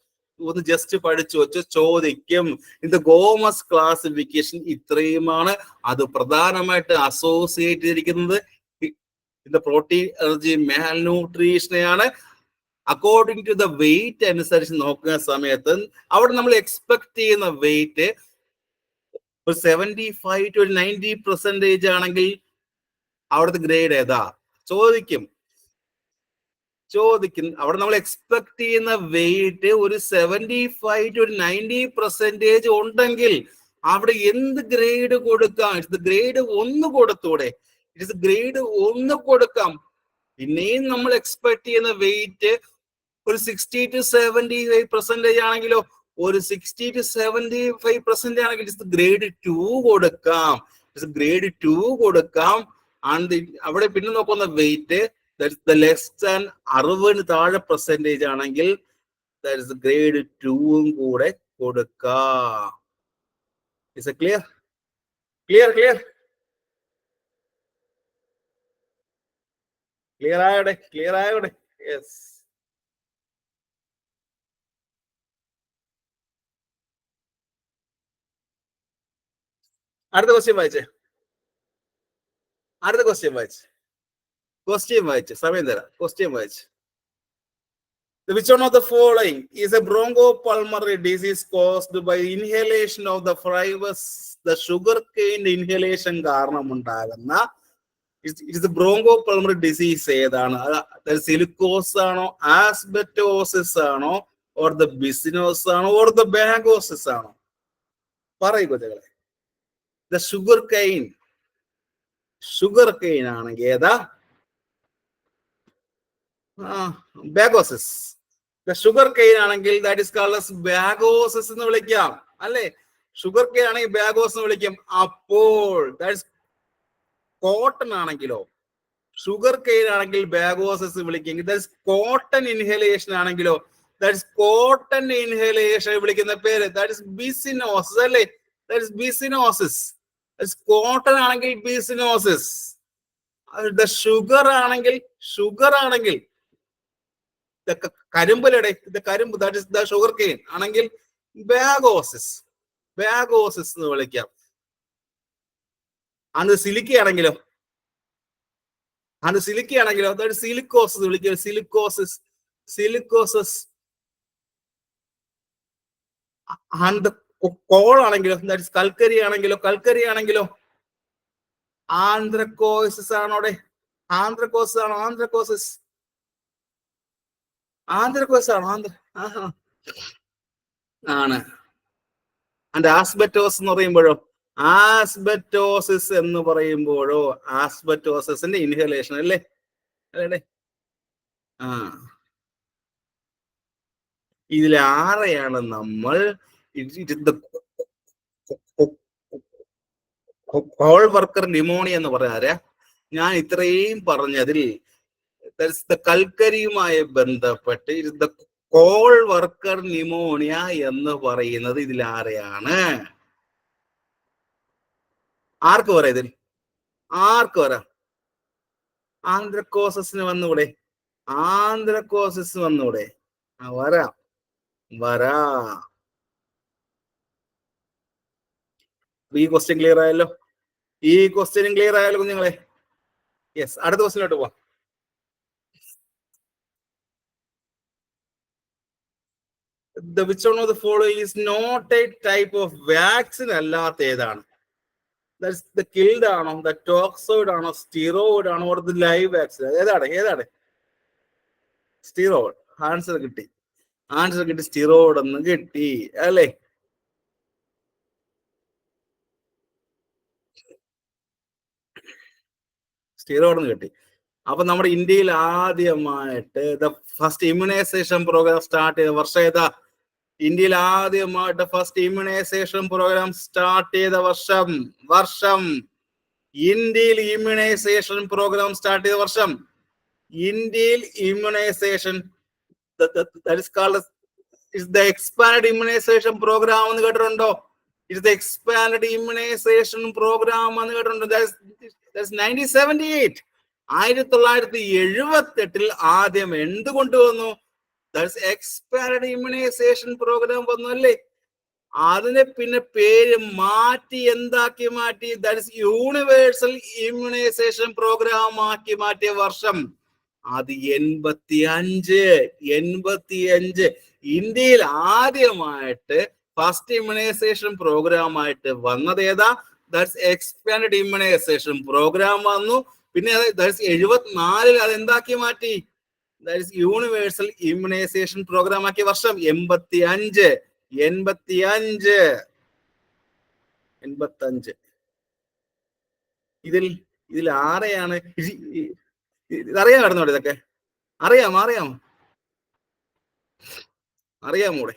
S1: ഒന്ന് ജസ്റ്റ് പഠിച്ചു വെച്ച് ചോദിക്കും. ഇത് ഗോമസ് ക്ലാസിഫിക്കേഷൻ ഇത്രയുമാണ്. അത് പ്രധാനമായിട്ട് അസോസിയേറ്റ് ചെയ്തിരിക്കുന്നത് പ്രോട്ടീൻ എനർജി മാൽന്യൂട്രീഷനെയാണ്. അക്കോർഡിംഗ് ടു ദ വെയിറ്റ് അനുസരിച്ച് നോക്കുന്ന സമയത്ത് അവിടെ നമ്മൾ എക്സ്പെക്ട് ചെയ്യുന്ന വെയിറ്റ് ഒരു 75 to 90% ആണെങ്കിൽ അവിടുത്തെ ഗ്രേഡ് ഏതാ? ചോദിക്കും. അവിടെ നമ്മൾ എക്സ്പെക്ട് ചെയ്യുന്ന വെയിറ്റ് ഒരു 75 to 90% ഉണ്ടെങ്കിൽ അവിടെ എന്ത് ഗ്രേഡ് കൊടുക്കാം? ഇറ്റ്സ് ഗ്രേഡ് 1 കൊടുത്തൂടെ? ഇറ്റ്സ് ഗ്രേഡ് 1 കൊടുക്കാം. പിന്നെയും നമ്മൾ എക്സ്പെക്ട് ചെയ്യുന്ന വെയിറ്റ് ഒരു 60 to 75% ആണെങ്കിലോ, ഒരു 60 to 75% ആണെങ്കിൽ ഇറ്റ്സ് ഗ്രേഡ് 2 കൊടുക്കാം. ഇറ്റ്സ് ഗ്രേഡ് 2 കൊടുക്കാം. ആൻഡ് അവിടെ പിന്നെ നോക്കുന്ന വെയിറ്റ് ലെസ് ദാൻ 60 താഴെ പെർസെന്റേജ് ആണെങ്കിൽ ഗ്രേഡ് 2 കൂടെ കൊടുക്കാം. Is a clear? Clear clear clear ആയോടെ? ക്ലിയർ ആയോടെ? യെസ്. അടുത്ത ക്വസ്റ്റ്യൻ വായിച്ചേ, അടുത്ത ക്വസ്റ്റ്യൻ വായിച്ച്, ക്വസ്റ്റ്യൻ വായിച്ച്, സമയം തരാം. ക്വസ്റ്റ്യൻ വായിച്ച്. Which one of the following is a bronchopulmonary disease caused by inhalation of the fibers, the sugarcane inhalation കാരണമുണ്ടാകുന്ന ഇത് ബ്രോങ്കോപൾമറി ഡിസീസ് ഏതാണ്? സിലിക്കോസ് ആണോ, ആസ്ബറ്റോസിസ് ആണോ, ഓർ ദ ബിസിനോസ് ആണോ, ഓർ ദ ബാഗോസിസ് ആണോ? പറയൂ കുട്ടികളെ. ദ ഷുഗർ കെയിൻ ആണെങ്കിൽ ഏതാ? ബാഗോസിസ്. ഷുഗർ കെയിൻ ആണെങ്കിൽ ദാറ്റ് ഇസ് കാൾഡ് ആസ് ബാഗോസിസ് എന്ന് വിളിക്കാം, അല്ലേ? ഷുഗർ കെയിൻ ആണെങ്കിൽ ബാഗോസ് എന്ന് വിളിക്കാം. അപ്പോൾ ദാറ്റ് കോട്ടൺ ആണെങ്കിലോ? ഷുഗർ കെയിൻ ആണെങ്കിൽ ബാഗോസിസ് വിളിക്കും. ദാറ്റ് കോട്ടൺ ഇൻഹലേഷൻ ആണെങ്കിലോ? ദാറ്റ് കോട്ടൺ ഇൻഹലേഷൻ വിളിക്കുന്ന പേര് ദാറ്റ് ഇസ് ബിസിനോസിസ്, അല്ലേ? That is ബിസിനോസിസ്. കോട്ടൺ ആണെങ്കിൽ ബിസിനോസിസ്. ഷുഗർ ആണെങ്കിൽ കരിമ്പിലടെ കരിമ്പ് that is the sugar cane ആണെങ്കിൽ ബാഗോസിസ് എന്ന് വിളിക്കാം. അത് സിലിക്കയാണെങ്കിലോ ദാറ്റ് സിലിക്കോസിസ് വിളിക്കാം. സിലിക്കോസിസ്. കോൾ ആണെങ്കിലോ ദാറ്റ് ഇസ് കൽക്കരി ആണെങ്കിലോ ആന്ത്രക്കോസിസ് ആണോടെ? ആന്ത്രക്കോസിസ് ആണോ? ആന്ത്രക്കോസിസ് ആണ്. ആൻഡ് ആസ്ബറ്റോസ് എന്ന് പറയുമ്പോഴോ? ആസ്ബറ്റോസിന്റെ ഇൻഹലേഷൻ, അല്ലേ? അല്ലേ? ഇതിൽ ആരെയാണ് നമ്മൾ കോൾ വർക്കർ ന്യൂമോണിയ എന്ന് പറയാറ് ഞാൻ ഇത്രയും പറഞ്ഞതിൽ കൽക്കരിയുമായി ബന്ധപ്പെട്ട് ദ കോൾ വർക്കർ ന്യൂമോണിയ എന്ന് പറയുന്നത് ഇതിലാരെയാണ്? ആർക്ക് പറയാം ഇതിൽ? ആർക്ക് വരാം? ആന്ത്രക്കോസിന് വന്നൂടെ? ആന്ത്രക്കോസിസ് വന്നൂടെ? വരാം വരാം. ഈ ക്വസ്റ്റ്യൻ ക്ലിയർ ആയല്ലോ? ഈ ക്വസ്റ്റ്യനും ക്ലിയർ ആയല്ലോ കുഞ്ഞുങ്ങളെ? യെസ്, അടുത്ത ക്വസ്റ്റ്യനിലോട്ട് പോവാം. Which one of the following is not a type of vaccine? അല്ലാത്ത ഏതാണ്? That's the killed ആണോ, the toxoid ആണോ, steroid ആണോ, or the live vaccine? ഏതാണ്? steroid. ആൻസർ കിട്ടി. steroid എന്ന് കിട്ടി അല്ലേ? steroid എന്ന് കിട്ടി. അപ്പൊ നമ്മുടെ ഇന്ത്യയിൽ ആദ്യമായിട്ട് the first immunisation programme start ചെയ്ത വർഷം ഏതാ? ഇന്ത്യയിൽ ആദ്യമായിട്ട് ഫസ്റ്റ് ഇമ്മ്യൂണൈസേഷൻ പ്രോഗ്രാം സ്റ്റാർട്ട് ചെയ്ത വർഷം ഇന്ത്യയിൽ ഇമ്മ്യൂണൈസേഷൻ പ്രോഗ്രാം സ്റ്റാർട്ട് ചെയ്ത വർഷം ഇന്ത്യയിൽ ഇമ്മ്യൂണൈസേഷൻ എക്സ്പാൻഡ് ഇമ്മ്യൂണൈസേഷൻ പ്രോഗ്രാം എന്ന് കേട്ടിട്ടുണ്ടോ? It's the expand immunisation programme എന്ന് കേട്ടിട്ടുണ്ടോ? 1978 1978 ആദ്യം എന്ത് കൊണ്ടുവന്നു? എക്സ്പാൻഡ് ഇമ്മ്യൂണൈസേഷൻ പ്രോഗ്രാം വന്നു അല്ലേ? അതിനെ പിന്നെ പേര് മാറ്റി എന്താക്കി മാറ്റി? യൂണിവേഴ്സൽ ഇമ്മ്യൂണൈസേഷൻ പ്രോഗ്രാം ആക്കി മാറ്റിയ വർഷം അത് 85. ഇന്ത്യയിൽ ആദ്യമായിട്ട് ഫസ്റ്റ് ഇമ്മ്യൂണൈസേഷൻ പ്രോഗ്രാം ആയിട്ട് വന്നത് ഏതാ? എക്സ്പാൻഡ് ഇമ്മ്യൂണൈസേഷൻ പ്രോഗ്രാം വന്നു. പിന്നെ 74 അത് എന്താക്കി മാറ്റി? യൂണിവേഴ്സൽ ഇമ്മ്യൂണൈസേഷൻ പ്രോഗ്രാം ആക്കിയ വർഷം 85. ഇതിൽ ആരെയാണ് അറിയാമായിരുന്നോ? ഇതൊക്കെ അറിയാമോടെ?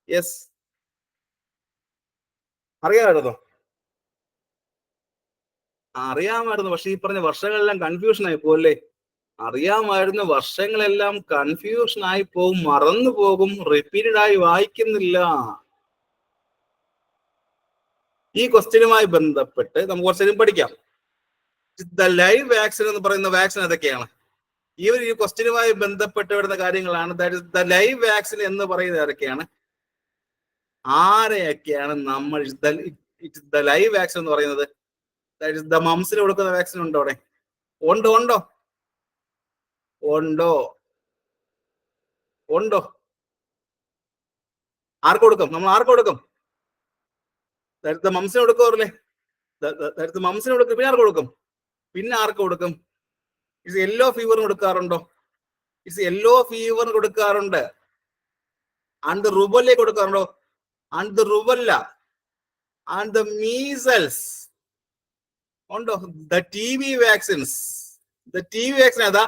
S1: യെസ്, അറിയാമായിരുന്നോ? അറിയാമായിരുന്നു. പക്ഷെ ഈ പറഞ്ഞ വർഷങ്ങളെല്ലാം കൺഫ്യൂഷൻ ആയി പോകല്ലേ? അറിയാമായിരുന്നു, വർഷങ്ങളെല്ലാം കൺഫ്യൂഷൻ ആയി പോകും, മറന്നു പോകും, റിപ്പീറ്റഡ് ആയി വായിക്കുന്നില്ല. ഈ ക്വസ്റ്റ്യനുമായി ബന്ധപ്പെട്ട് നമുക്ക് കുറച്ചേരും പഠിക്കാം. ദ ലൈവ് വാക്സിൻ എന്ന് പറയുന്ന വാക്സിൻ ഏതൊക്കെയാണ്? ഈ ക്വസ്റ്റ്യനുമായി ബന്ധപ്പെട്ട് വരുന്ന കാര്യങ്ങളാണ്. ദ ലൈവ് വാക്സിൻ എന്ന് പറയുന്നത് ഏതൊക്കെയാണ്? ആരെയൊക്കെയാണ് നമ്മൾ ദ ലൈവ് വാക്സിൻ എന്ന് പറയുന്നത്? ദ മംസിന് കൊടുക്കുന്ന വാക്സിൻ ഉണ്ടോ അവിടെ? ഉണ്ടോ? ആർക്ക് കൊടുക്കും? നമ്മൾ ആർക്ക് കൊടുക്കും? മംസിന് കൊടുക്കാറില്ലേ? മംസിന് കൊടുക്കും. പിന്നെ ആർക്ക് കൊടുക്കും? യെല്ലോ ഫീവറിന് കൊടുക്കാറുണ്ടോ? യെല്ലോ ഫീവറിന് കൊടുക്കാറുണ്ട്. ആൻഡ് റുബല്ല കൊടുക്കാറുണ്ടോ? ആൻഡ് റുബല്ല ആൻഡ് മീസൽസ് ഉണ്ടോ? The T B vaccines. ഏതാ?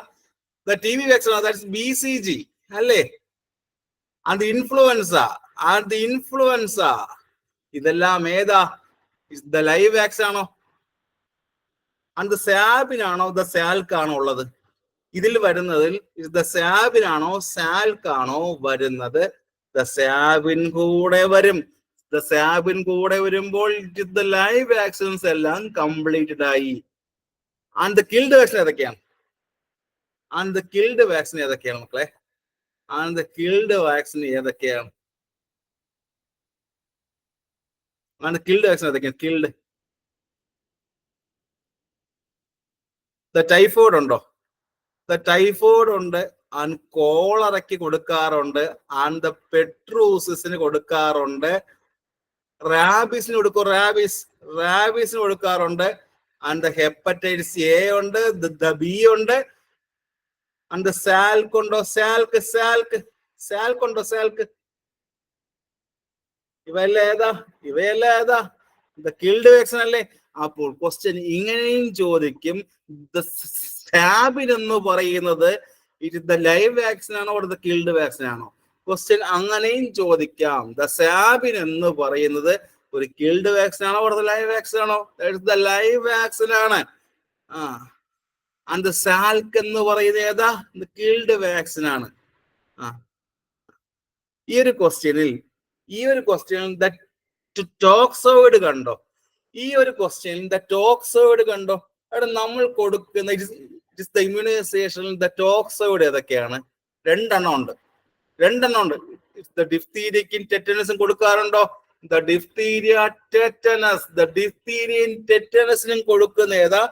S1: The T B vaccine BCG അല്ലേ? ആൻഡ് ഇൻഫ്ലുവൻസ ഇതെല്ലാം ഏതാ? ദ ലൈവ് വാക്സിൻ ആണോ? ആൻഡ് സാബിനാണോ ദ സാൽക്കാണോ ഉള്ളത്? ഇതിൽ വരുന്നതിൽ ദ സാബിനാണോ സാൽക്കാണോ വരുന്നത്? ദ സാബിൻ കൂടെ വരും. ദ സാബിൻ കൂടെ വരുമ്പോൾ ദ ലൈവ് വാക്സിൻസ് എല്ലാം കംപ്ലീറ്റഡ് ആയി. ആൻഡ് ദ കിൽഡ് വാക്സിൻ ഏതൊക്കെയാണ്? മക്കളെ? ആൻഡ് ദ കിൽഡ് വാക്സിൻ ഏതൊക്കെയാണ്? ദ ടൈഫോയിഡ് ഉണ്ടോ? ദ ടൈഫോയിഡ് ഉണ്ട്. ആൻഡ് കോളറയ്ക്ക് കൊടുക്കാറുണ്ട്. ആൻഡ് ദ പെട്രൂസിന് കൊടുക്കാറുണ്ട്. റാബീസിന് കൊടുക്കും. റാബീസിന് കൊടുക്കാറുണ്ട്. ആൻഡ് ദ ഹെപ്പറ്റൈറ്റിസ് A ഉണ്ട്. ദ ബി ഉണ്ട്. ആൻഡ് ദ സാൽക്ക് ഉണ്ടോ? സാൽക്ക് ഉണ്ടോ? ഇവയെല്ലാം ഏതാ? ദ കിൽഡ് വാക്സിൻ അല്ലേ? അപ്പോൾ ക്വസ്റ്റ്യൻ ഇങ്ങനെയും ചോദിക്കും. ദ സാബിൻ എന്ന് പറയുന്നത് ദ ലൈവ് വാക്സിൻ ആണോ ദ കിൽഡ് വാക്സിൻ ആണോ? ക്വസ്റ്റ്യൻ അങ്ങനെയും ചോദിക്കാം. ദ സാബിൻ എന്ന് പറയുന്നത് ഒരു കിൽഡ് വാക്സിൻ ആണോ or ലൈവ് വാക്സിൻ ആണോ? ലൈവ് വാക്സിൻ ആണ്. ആൻഡ് സാൽക്ക് എന്ന് പറയുന്നത് ഏതാ? കിൽഡ് വാക്സിൻ ആണ്. ഈ ഒരു ക്വസ്റ്റ്യനിൽ ടോക്സോയിഡ് കണ്ടോ? ഈ ഒരു ക്വസ്റ്റ്യനിൽ ടോക്സോയിഡ് കണ്ടോ? അവിടെ നമ്മൾ കൊടുക്കുന്ന ഇമ്മ്യൂണൈസേഷൻ ടോക്സോയിഡ് ഏതൊക്കെയാണ്? രണ്ടെണ്ണം ഉണ്ട്. ഡിഫ്തീരിയക്കും ടെറ്റനസും കൊടുക്കാറുണ്ടോ? ഡിഫ്തീരിയനും കൊടുക്കുന്ന ഏതാ?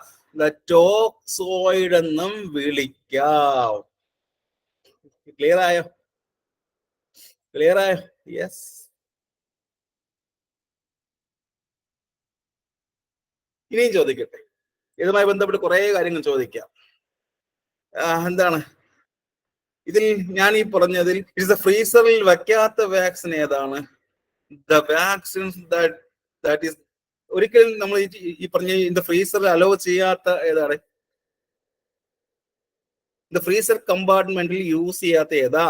S1: ടോക്സോയിഡ് എന്നും വിളിക്കാം. ക്ലിയർ ആയോ? യെസ്. ഇനിയും ചോദിക്കട്ടെ, ഇതുമായി ബന്ധപ്പെട്ട് കുറെ കാര്യങ്ങൾ ചോദിക്കാം. എന്താണ് ഇതിൽ ഞാൻ ഈ പറഞ്ഞതിൽ ഫ്രീസറിൽ വെക്കാത്ത വാക്സിൻ ഏതാണ്? ഒരിക്കലും നമ്മൾ ഈ പറഞ്ഞ ഫ്രീസറിൽ അലോ ചെയ്യാത്ത ഏതാണ്? ഫ്രീസർ കമ്പാർട്ട്മെന്റിൽ യൂസ് ചെയ്യാത്ത ഏതാ?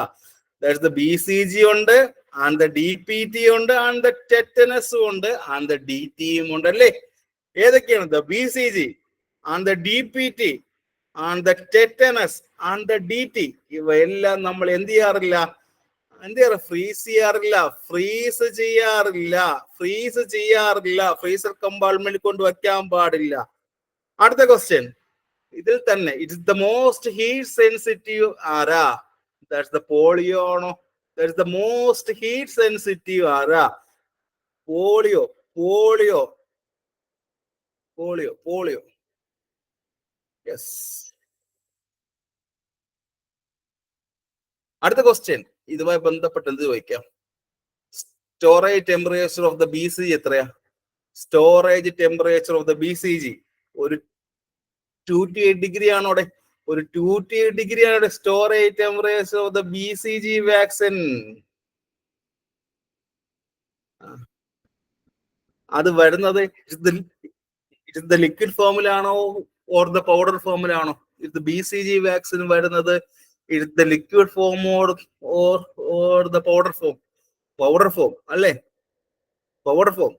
S1: BCG ഉണ്ട്, ആൻഡ് DPT ഉണ്ട്, ആൻഡ് ടെറ്റനസും ഉണ്ട്, ആൻഡ് DTയും ഉണ്ട് അല്ലേ? ഏതൊക്കെയാണ്? BCG and DPT and tetanus and DT. ഇവയെല്ലാം നമ്മൾ എന്ത് ചെയ്യാറില്ല? ഫ്രീസ് ചെയ്യാറില്ല. ഫ്രീസർ കമ്പാർട്ട്മെന്റിൽ കൊണ്ട് വെക്കാൻ പാടില്ല. അടുത്ത ക്വസ്റ്റ്യൻ ഇതിൽ തന്നെ, it's the most heat sensitive ആരാ? പോളിയോ ആണോ? മോസ്റ്റ് ഹീറ്റ് സെൻസിറ്റീവ് ആരാ? പോളിയോ. യെസ്. അടുത്ത ക്വസ്റ്റ്യൻ ഇതുമായി ബന്ധപ്പെട്ട് എന്ത് ചോദിക്കാം? Storage temperature of the BCG എത്രയാ? Storage temperature of the BCG ഒരു 228 ഡിഗ്രി ആണോ? ഒരു 228 ഡിഗ്രി ആണ് storage temperature of the BCG vaccine. അത് വരുന്നത് ലിക്വിഡ് ഫോമിലാണോ ഓർ ദ പൗഡർ ഫോമിലാണോ? BCG വാക്സിൻ വരുന്നത് liquid form or the powder form അല്ലേ? Powder form.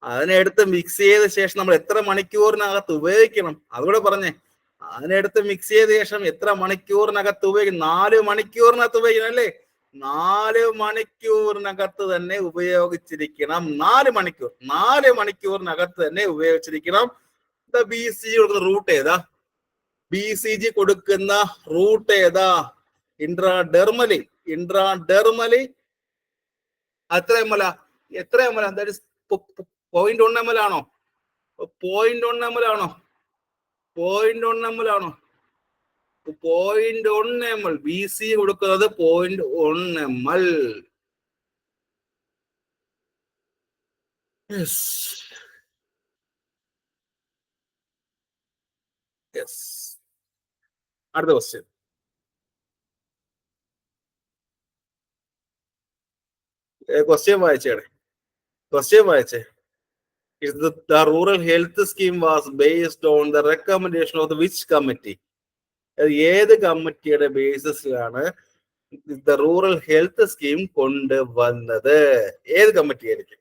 S1: അതിനെടുത്ത് മിക്സ് ചെയ്ത ശേഷം നമ്മൾ എത്ര മണിക്കൂറിനകത്ത് ഉപയോഗിക്കണം? അതുകൂടെ പറഞ്ഞേ. അതിനെടുത്ത് മിക്സ് ചെയ്ത ശേഷം എത്ര മണിക്കൂറിനകത്ത് ഉപയോഗിക്കണം? 4 മണിക്കൂറിനകത്ത് ഉപയോഗിക്കണം അല്ലേ? 4 മണിക്കൂറിനകത്ത് തന്നെ ഉപയോഗിച്ചിരിക്കണം. 4 മണിക്കൂറിനകത്ത് തന്നെ ഉപയോഗിച്ചിരിക്കണം. BCG കൊടുക്കുന്ന റൂട്ട് ഏതാ? BCG കൊടുക്കുന്ന റൂട്ട് ഏതാ? ഇൻട്രാഡെർമലി. എത്ര ml? 0.1 ml ആണോ? 0.1 ml ആണോ? 0.1 ml. BCG കൊടുക്കുന്നത് 0.1 ml. യെസ്. അടുത്ത ക്വസ്റ്റ്യൻ. ക്വസ്റ്റ്യൻ വായിച്ചേ. The rural health scheme was based on the recommendation of the which committee? ഏത് കമ്മിറ്റിയുടെ ബേസിസിലാണ് റൂറൽ ഹെൽത്ത് സ്കീം കൊണ്ടുവന്നത്? ഏത് കമ്മിറ്റി ആയിരിക്കും?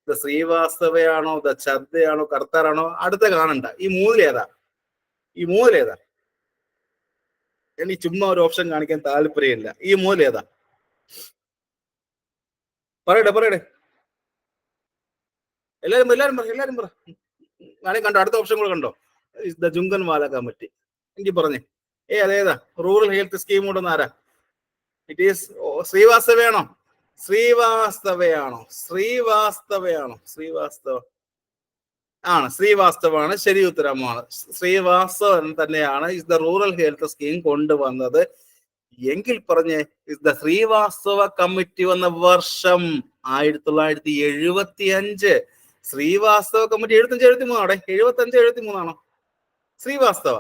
S1: ശ്രീവാസ്തവയാണോ? ചദ്ദയാണോ? കർത്താറാണോ? അടുത്ത കാണണ്ട. ഈ മൂന്നിലേതാ? എനിക്ക് ചുമ്മാ ഒരു ഓപ്ഷൻ കാണിക്കാൻ താല്പര്യമില്ല. ഈ മൂന്നിലേതാ? പറയട്ടെ. എല്ലാരും പറ. കണ്ടോ? അടുത്ത ഓപ്ഷൻ കൂടെ കണ്ടോ? ജുങ്കൻവാല കമ്മിറ്റി. എനിക്ക് പറഞ്ഞേ, അതേതാ? റൂറൽ ഹെൽത്ത് സ്കീം കൊണ്ടുവന്ന ആരാ? ഇറ്റ് ഈസ് ശ്രീവാസ്തവയാണോ? ശ്രീവാസ്തവാണ്. ശരി ഉത്തരമാണ്. ശ്രീവാസ്തവൻ തന്നെയാണ് റൂറൽ ഹെൽത്ത് സ്കീം കൊണ്ടുവന്നത്. എങ്കിൽ പറഞ്ഞേ, ശ്രീവാസ്തവ കമ്മിറ്റി വന്ന വർഷം 1975. ശ്രീവാസ്തവ കമ്മിറ്റി 75-73 ആണോ? 75-73 ആണോ? ശ്രീവാസ്തവ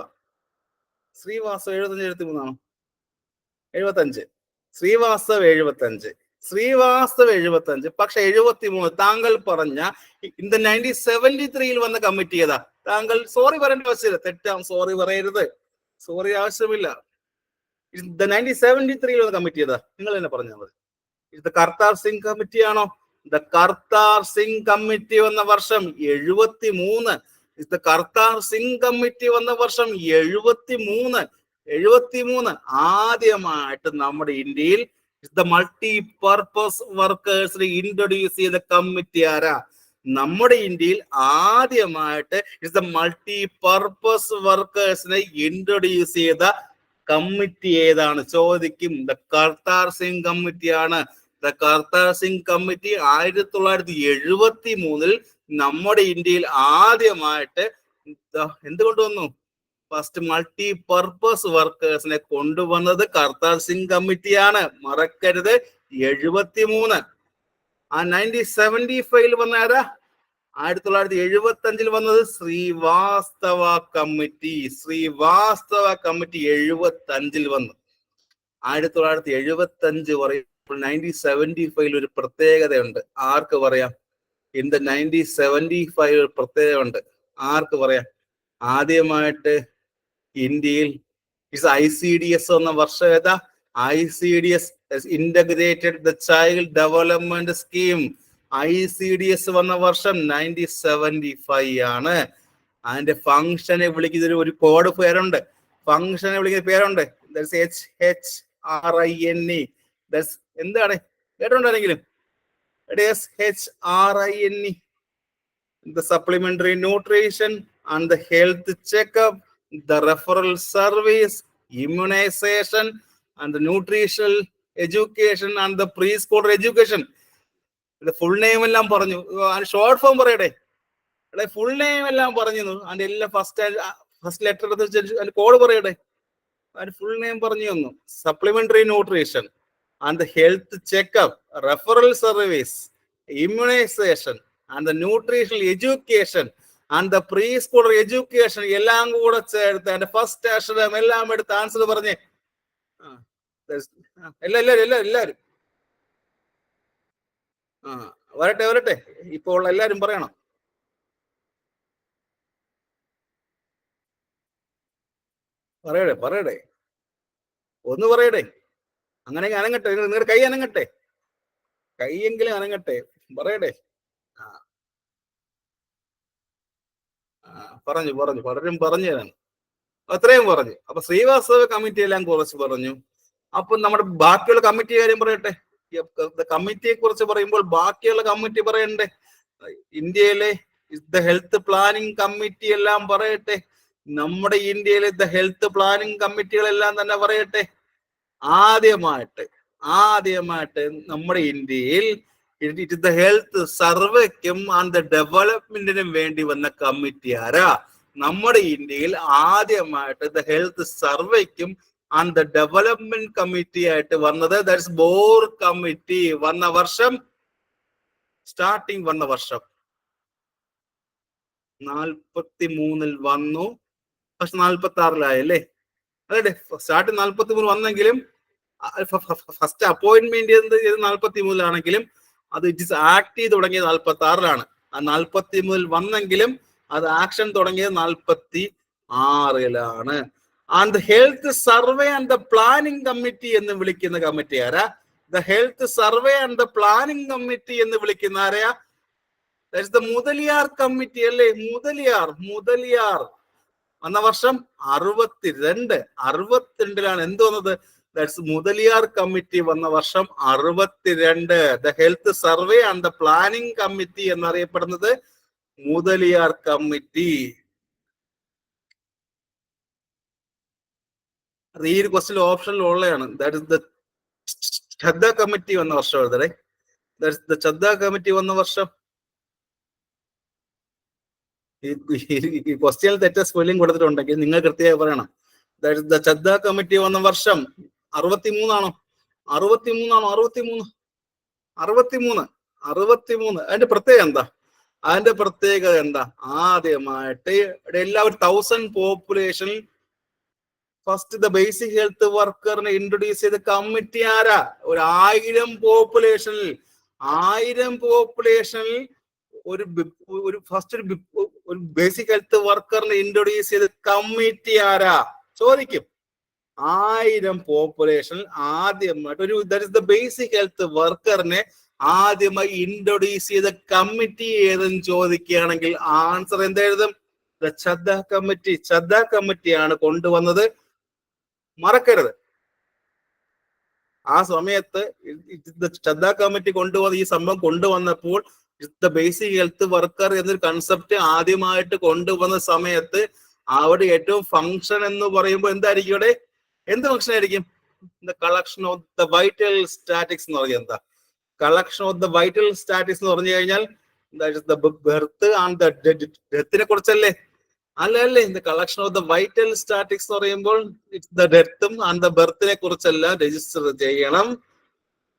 S1: 75-73 ആണോ? 75. ശ്രീവാസ്തവ 75. പക്ഷെ 73 താങ്കൾ പറഞ്ഞ 1973 വന്ന കമ്മിറ്റി ഏതാ? താങ്കൾ സോറി പറയേണ്ട ആവശ്യമില്ല. തെറ്റാം. സോറി പറയരുത്. സോറി ആവശ്യമില്ല. 1973 വന്ന കമ്മിറ്റി ഏതാ? നിങ്ങൾ തന്നെ പറഞ്ഞാൽ മതി. കർത്താർ സിംഗ് കമ്മിറ്റി ആണോ? ദ കർത്താർ സിംഗ് കമ്മിറ്റി വന്ന വർഷം 73. ദ കർത്താർ സിംഗ് കമ്മിറ്റി വന്ന വർഷം 73. ആദ്യമായിട്ട് നമ്മുടെ ഇന്ത്യയിൽ ദ മൾട്ടി പർപ്പസ് വർക്കേഴ്സിനെ ഇൻട്രൊഡ്യൂസ് ചെയ്ത കമ്മിറ്റി ആരാ? നമ്മുടെ ഇന്ത്യയിൽ ആദ്യമായിട്ട് ദ മൾട്ടി പർപ്പസ് വർക്കേഴ്സിനെ ഇൻട്രൊഡ്യൂസ് ചെയ്ത കമ്മിറ്റി ഏതാണ്? ചോദിക്കും. ദ കർത്താർ സിംഗ് കമ്മിറ്റിയാണ്. ദ കർത്താർ സിംഗ് കമ്മിറ്റി 1973 നമ്മുടെ ഇന്ത്യയിൽ ആദ്യമായിട്ട് എന്തുകൊണ്ടുവന്നു? ഫസ്റ്റ് മൾട്ടി പർപ്പസ് വർക്കേഴ്സിനെ കൊണ്ടുവന്നത് കർത്താർ സിംഗ് കമ്മിറ്റിയാണ്. മറക്കരുത്. 73. 1975 വന്ന ആരാ? 1975 വന്നത് ശ്രീവാസ്തവ കമ്മിറ്റി. ശ്രീവാസ്തവ കമ്മിറ്റി 75 വന്നു. 1975 പറയുമ്പോൾ 1975 ഒരു പ്രത്യേകതയുണ്ട്. ആർക്ക് പറയാം? ഇൻ ദ 1975 ഒരു പ്രത്യേകത ഉണ്ട്. ആർക്ക് പറയാം? ആദ്യമായിട്ട് ഇന്ത്യയിൽ ICDS എന്ന വർഷം ഏതാ? ICDS integrated the child development scheme. ICDS വന്ന വർഷം 1975 ആണ്. അതിന്റെ ഫംഗ്ഷനെ വിളിക്കുന്ന ഒരു കോഡ് പേരുണ്ട്. ഫംഗ്ഷനെ വിളിക്കുന്ന പേരുണ്ട്. HHRINE. എന്താണ്? കേട്ടോണ്ടെങ്കിലും HRINE. The supplementary nutrition and the health checkup, the referral service, immunization and the nutritional education and the preschool education. Full name എല്ലാം പറഞ്ഞു. ഷോർട്ട് ഫോം പറയട്ടെ. ഫുൾ നെയിം എല്ലാം പറഞ്ഞു. അതിന്റെ എല്ലാം ഫസ്റ്റ് ലെറ്റർ എടുത്ത് കോഡ് പറയട്ടെ. അതിന്റെ ഫുൾ നെയിം പറഞ്ഞു തന്നു. Supplementary nutrition and the health checkup, referral service, immunisation and the nutritional education and the preschool education എല്ലാം കൂടെ ചേർത്ത് അതിന്റെ ഫസ്റ്റ് അക്ഷരം എല്ലാം എടുത്ത് ആൻസർ പറഞ്ഞേ. എല്ലാരും വരട്ടെ. ഇപ്പോൾ എല്ലാരും പറയണം. പറയടേ ഒന്ന് പറയടേ. അങ്ങനെ അനങ്ങട്ടെ. നിങ്ങളുടെ കൈ അനങ്ങട്ടെ. കൈയെങ്കിലും അനങ്ങട്ടെ. പറയടേ. പറഞ്ഞു പലരും പറഞ്ഞു തരാൻ. അത്രയും പറഞ്ഞു. അപ്പൊ ശ്രീവാസ്തവ കമ്മിറ്റി എല്ലാം കുറച്ച് പറഞ്ഞു. അപ്പൊ നമ്മുടെ ബാക്കിയുള്ള കമ്മിറ്റി കാര്യം പറയട്ടെ. കമ്മിറ്റിയെ കുറിച്ച് പറയുമ്പോൾ ബാക്കിയുള്ള കമ്മിറ്റി പറയണ്ടേ? ഇന്ത്യയിലെ ദ ഹെൽത്ത് പ്ലാനിങ് കമ്മിറ്റി എല്ലാം പറയട്ടെ. നമ്മുടെ ഇന്ത്യയിലെ ദ ഹെൽത്ത് പ്ലാനിങ് കമ്മിറ്റികളെല്ലാം തന്നെ പറയട്ടെ. ആദ്യമായിട്ട് നമ്മുടെ ഇന്ത്യയിൽ ദ ഹെൽത്ത് സർവേക്കും ആൻഡ് ദ ഡെവലപ്മെന്റിനും വേണ്ടി വന്ന കമ്മിറ്റി ആരാ? നമ്മുടെ ഇന്ത്യയിൽ ആദ്യമായിട്ട് ദ ഹെൽത്ത് സർവേക്കും ആൻഡ് ദ ഡെവലപ്മെന്റ് കമ്മിറ്റി ആയിട്ട് വന്നത് ദാറ്റ്സ് ബോർ കമ്മിറ്റി വന്ന വർഷം. സ്റ്റാർട്ടിങ് വന്ന വർഷം 43 വന്നു. പക്ഷെ 46 അതെ. സ്റ്റാർട്ടിങ് 43 വന്നെങ്കിലും ഫസ്റ്റ് അപ്പോയിന്റ്മെന്റ് 43 അത് ഇറ്റ് ഇസ് ആക്ട് ചെയ്ത് തുടങ്ങിയത് 46 ആ 43 വന്നെങ്കിലും അത് ആക്ഷൻ തുടങ്ങിയത് 46 and health survey and the planning committee എന്ന് വിളിക്കുന്ന കമ്മിറ്റി ആരാ? The health survey and the planning committee എന്ന് വിളിക്കുന്ന ആരെയാ? ദാറ്റ്സ് ദ മുതലിയാർ കമ്മിറ്റി അല്ലേ? മുതലിയാർ വന്ന വർഷം 62 എന്ത് വന്നത്? ദാറ്റ്സ് മുതലിയാർ കമ്മിറ്റി വന്ന വർഷം 62. The health survey and the planning committee എന്നറിയപ്പെടുന്നത് മുതലിയാർ കമ്മിറ്റി. അത് ഈ ഒരു ക്വസ്റ്റ്യൻ ഓപ്ഷനിൽ ഉള്ളതാണ്. That is the Chadha committee വന്ന വർഷം എഴുതണേ. That is the Chadha committee വന്ന വർഷം. ഈ ക്വസ്റ്റ്യനിൽ തെറ്റ സ്പെല്ലിംഗ് കൊടുത്തിട്ടുണ്ടെങ്കിൽ നിങ്ങൾ കൃത്യമായി പറയണം. That is the Chadha committee വന്ന വർഷം 63 അതിന്റെ പ്രത്യേകത എന്താ? ആദ്യമായിട്ട് എല്ലാവരും 1000 population first the basic health വർക്കറിനെ ഇൻട്രൊഡ്യൂസ് ചെയ്ത കമ്മിറ്റി ആരാ? ഒരു 1000 പോപ്പുലേഷനിൽ ഒരു ഫസ്റ്റ് ഒരു ബേസിക് ഹെൽത്ത് വർക്കറിനെ ഇൻട്രൊഡ്യൂസ് ചെയ്ത കമ്മിറ്റി ആരാ? ചോദിക്കും. 1000 പോപ്പുലേഷൻ ആദ്യമായിട്ട് ഒരു that is the basic health വർക്കറിനെ ആദ്യമായി ഇൻട്രൊഡ്യൂസ് ചെയ്ത കമ്മിറ്റി ഏതെന്ന് ചോദിക്കുകയാണെങ്കിൽ ആൻസർ എന്തെഴുതും? ഛദ്ദ കമ്മിറ്റി. ഛദ്ദ കമ്മിറ്റിയാണ് കൊണ്ടുവന്നത്, മറക്കരുത്. ആ സമയത്ത് ഛദ്ദ കമ്മിറ്റി കൊണ്ടുവന്ന ഈ സംഭവം കൊണ്ടുവന്നപ്പോൾ ദ ബേസിക് ഹെൽത്ത് വർക്കർ എന്നൊരു കൺസെപ്റ്റ് ആദ്യമായിട്ട് കൊണ്ടുവന്ന സമയത്ത് അവിടെ ഏറ്റവും ഫംഗ്ഷൻ എന്ന് പറയുമ്പോൾ എന്തായിരിക്കും ഇവിടെ? എന്ത് ഫംഗ്ഷൻ ആയിരിക്കും? The collection of the vital statics എന്ന് പറഞ്ഞാൽ എന്താ? Collection of the vital statics എന്ന് പറഞ്ഞു കഴിഞ്ഞാൽ ബെർത്ത് ആൻഡ് ഡെത്തിനെ കുറിച്ചല്ലേ? അല്ലേ? The collection of the vital statics എന്ന് പറയുമ്പോൾ ദ ഡെത്തും ആൻഡ് ദ ബെർത്തിനെ കുറിച്ചെല്ലാം രജിസ്റ്റർ ചെയ്യണം.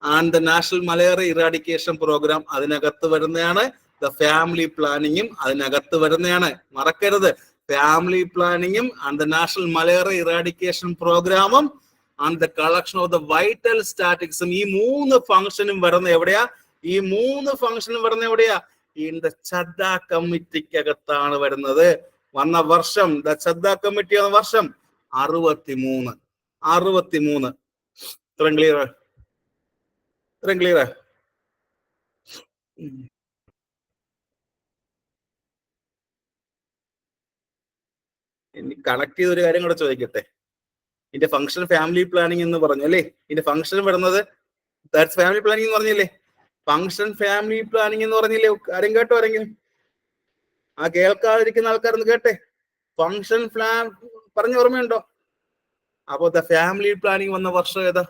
S1: And the national malaria eradication programme അതിനകത്ത് വരുന്നതാണ്. ദ ഫാമിലി പ്ലാനിങ്ങും അതിനകത്ത് വരുന്നതാണ്, മറക്കരുത്. ഫാമിലി പ്ലാനിങ്ങും and the national malaria eradication പ്രോഗ്രാമും and the collection of the vital സ്റ്റാറ്റിക്സും, ഈ 3 ഫംഗ്ഷനും വരുന്ന എവിടെയാ? ഈ 3 ഫംഗ്ഷനും വരുന്ന എവിടെയാ? ഇൻ ദ ഛദ്ദ കമ്മിറ്റിക്കകത്താണ് വരുന്നത്. വന്ന വർഷം, ദ ഛദ്ദ കമ്മിറ്റി വന്ന വർഷം 63. ഇത്രയും ക്ലിയർ? ഇത്രയും ക്ലിയർ? ഇനി കണക്ട് ചെയ്ത ഒരു കാര്യം കൂടെ ചോദിക്കട്ടെ. ഇതിന്റെ ഫംഗ്ഷൻ ഫാമിലി പ്ലാനിങ് എന്ന് പറഞ്ഞു അല്ലേ? ഇതിന്റെ ഫംഗ്ഷൻ വരുന്നത് ദാറ്റ്സ് ഫാമിലി പ്ലാനിങ് എന്ന് പറഞ്ഞില്ലേ? ഫംഗ്ഷൻ ഫാമിലി പ്ലാനിങ് എന്ന് പറഞ്ഞില്ലേ? ആരും കേട്ടോ? ആരെങ്കിലും? ആ കേൾക്കാതിരിക്കുന്ന ആൾക്കാരൊന്ന് കേട്ടെ. ഫംഗ്ഷൻ പ്ലാൻ പറഞ്ഞ ഓർമ്മയുണ്ടോ? അപ്പൊ ദ ഫാമിലി പ്ലാനിങ് വന്ന വർഷം ഏതാ?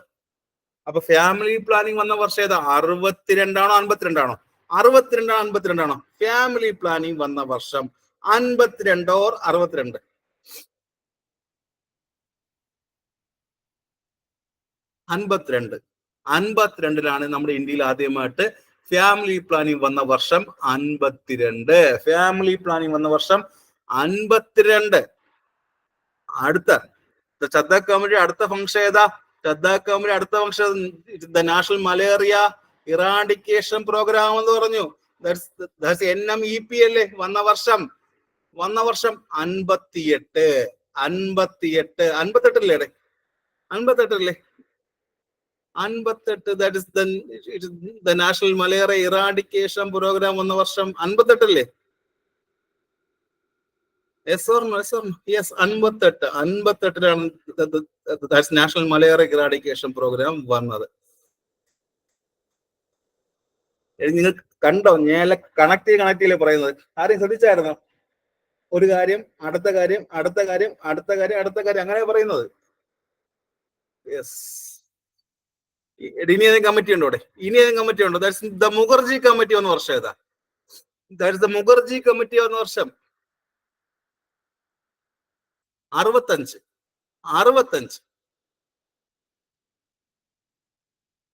S1: അപ്പൊ ഫാമിലി പ്ലാനിങ് വന്ന വർഷം ഏതാ? 62 ആണോ 52 ആണോ? 62 ആണോ 52 ആണോ? ഫാമിലി പ്ലാനിങ് വന്ന വർഷം 52 ഓർ 62? 52. 52-ലാണ് നമ്മുടെ ഇന്ത്യയിൽ ആദ്യമായിട്ട് ഫാമിലി പ്ലാനിങ് വന്ന വർഷം 52. ഫാമിലി പ്ലാനിങ് വന്ന വർഷം 52. അടുത്ത ഛദ്ദ കമ്മിറ്റി അടുത്ത ഫംഗ്ഷൻ ഏതാ? ഛദ്ദ കമ്മിറ്റി അടുത്ത function the national malaria eradication programme എന്ന് പറഞ്ഞു. NMEP അല്ലേ? വന്ന വർഷം 58. 58 അല്ലേ? 58. That is the national malaria eradication programme വന്ന വർഷം 58 അല്ലേ? Yes or no? യെസ്, 58-ലാണ് നാഷണൽ മലേറിയ ഇറാഡിക്കേഷൻ പ്രോഗ്രാം വന്നത്. നിങ്ങൾ കണ്ടോ? ഞാൻ കണക്ട് ചെയ്യല്ലേ പറയുന്നത്? ആരെയും ശ്രദ്ധിച്ചായിരുന്നോ? ഒരു കാര്യം, അടുത്ത കാര്യം, അടുത്ത കാര്യം, അടുത്ത കാര്യം, അടുത്ത കാര്യം, അങ്ങനെ പറയുന്നത്. യെസ്. ഇനി ഏതെങ്കിലും കമ്മിറ്റി ഉണ്ടോ ഇവിടെ? ഇനി ഏതെങ്കിലും കമ്മിറ്റി ഉണ്ടോ? ദാറ്റ്സ് ദ മുഖർജി കമ്മിറ്റി വന്ന വർഷം ഏതാ? ദാറ്റ്സ് ദ മുഖർജി കമ്മിറ്റി വന്ന വർഷം 65.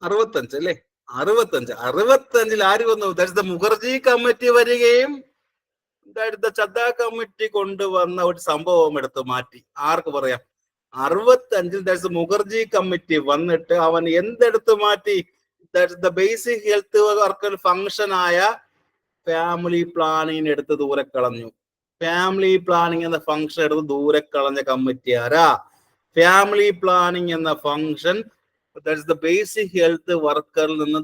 S1: 65 അല്ലേ? 65 ആര് വന്നു? ദാറ്റ്സ് ദ മുഖർജി കമ്മിറ്റി വരികയും ഛദ്ദ കമ്മിറ്റി കൊണ്ടുവന്ന ഒരു സംഭവം എടുത്ത് മാറ്റി. ആർക്ക് പറയാം? 65-ൽ ദാറ്റ്സ് മുഖർജി കമ്മിറ്റി വന്നിട്ട് അവൻ എന്തെടുത്ത് മാറ്റി? That's the basic health worker function ആയ ഫാമിലി പ്ലാനിങ് എടുത്ത് ദൂരെ കളഞ്ഞു. ഫാമിലി പ്ലാനിങ് എന്ന ഫംഗ്ഷൻ എടുത്ത് ദൂരെ കളഞ്ഞ കമ്മിറ്റി ആരാ? ഫാമിലി പ്ലാനിങ് എന്ന function that's the basic health വർക്കറിൽ നിന്ന്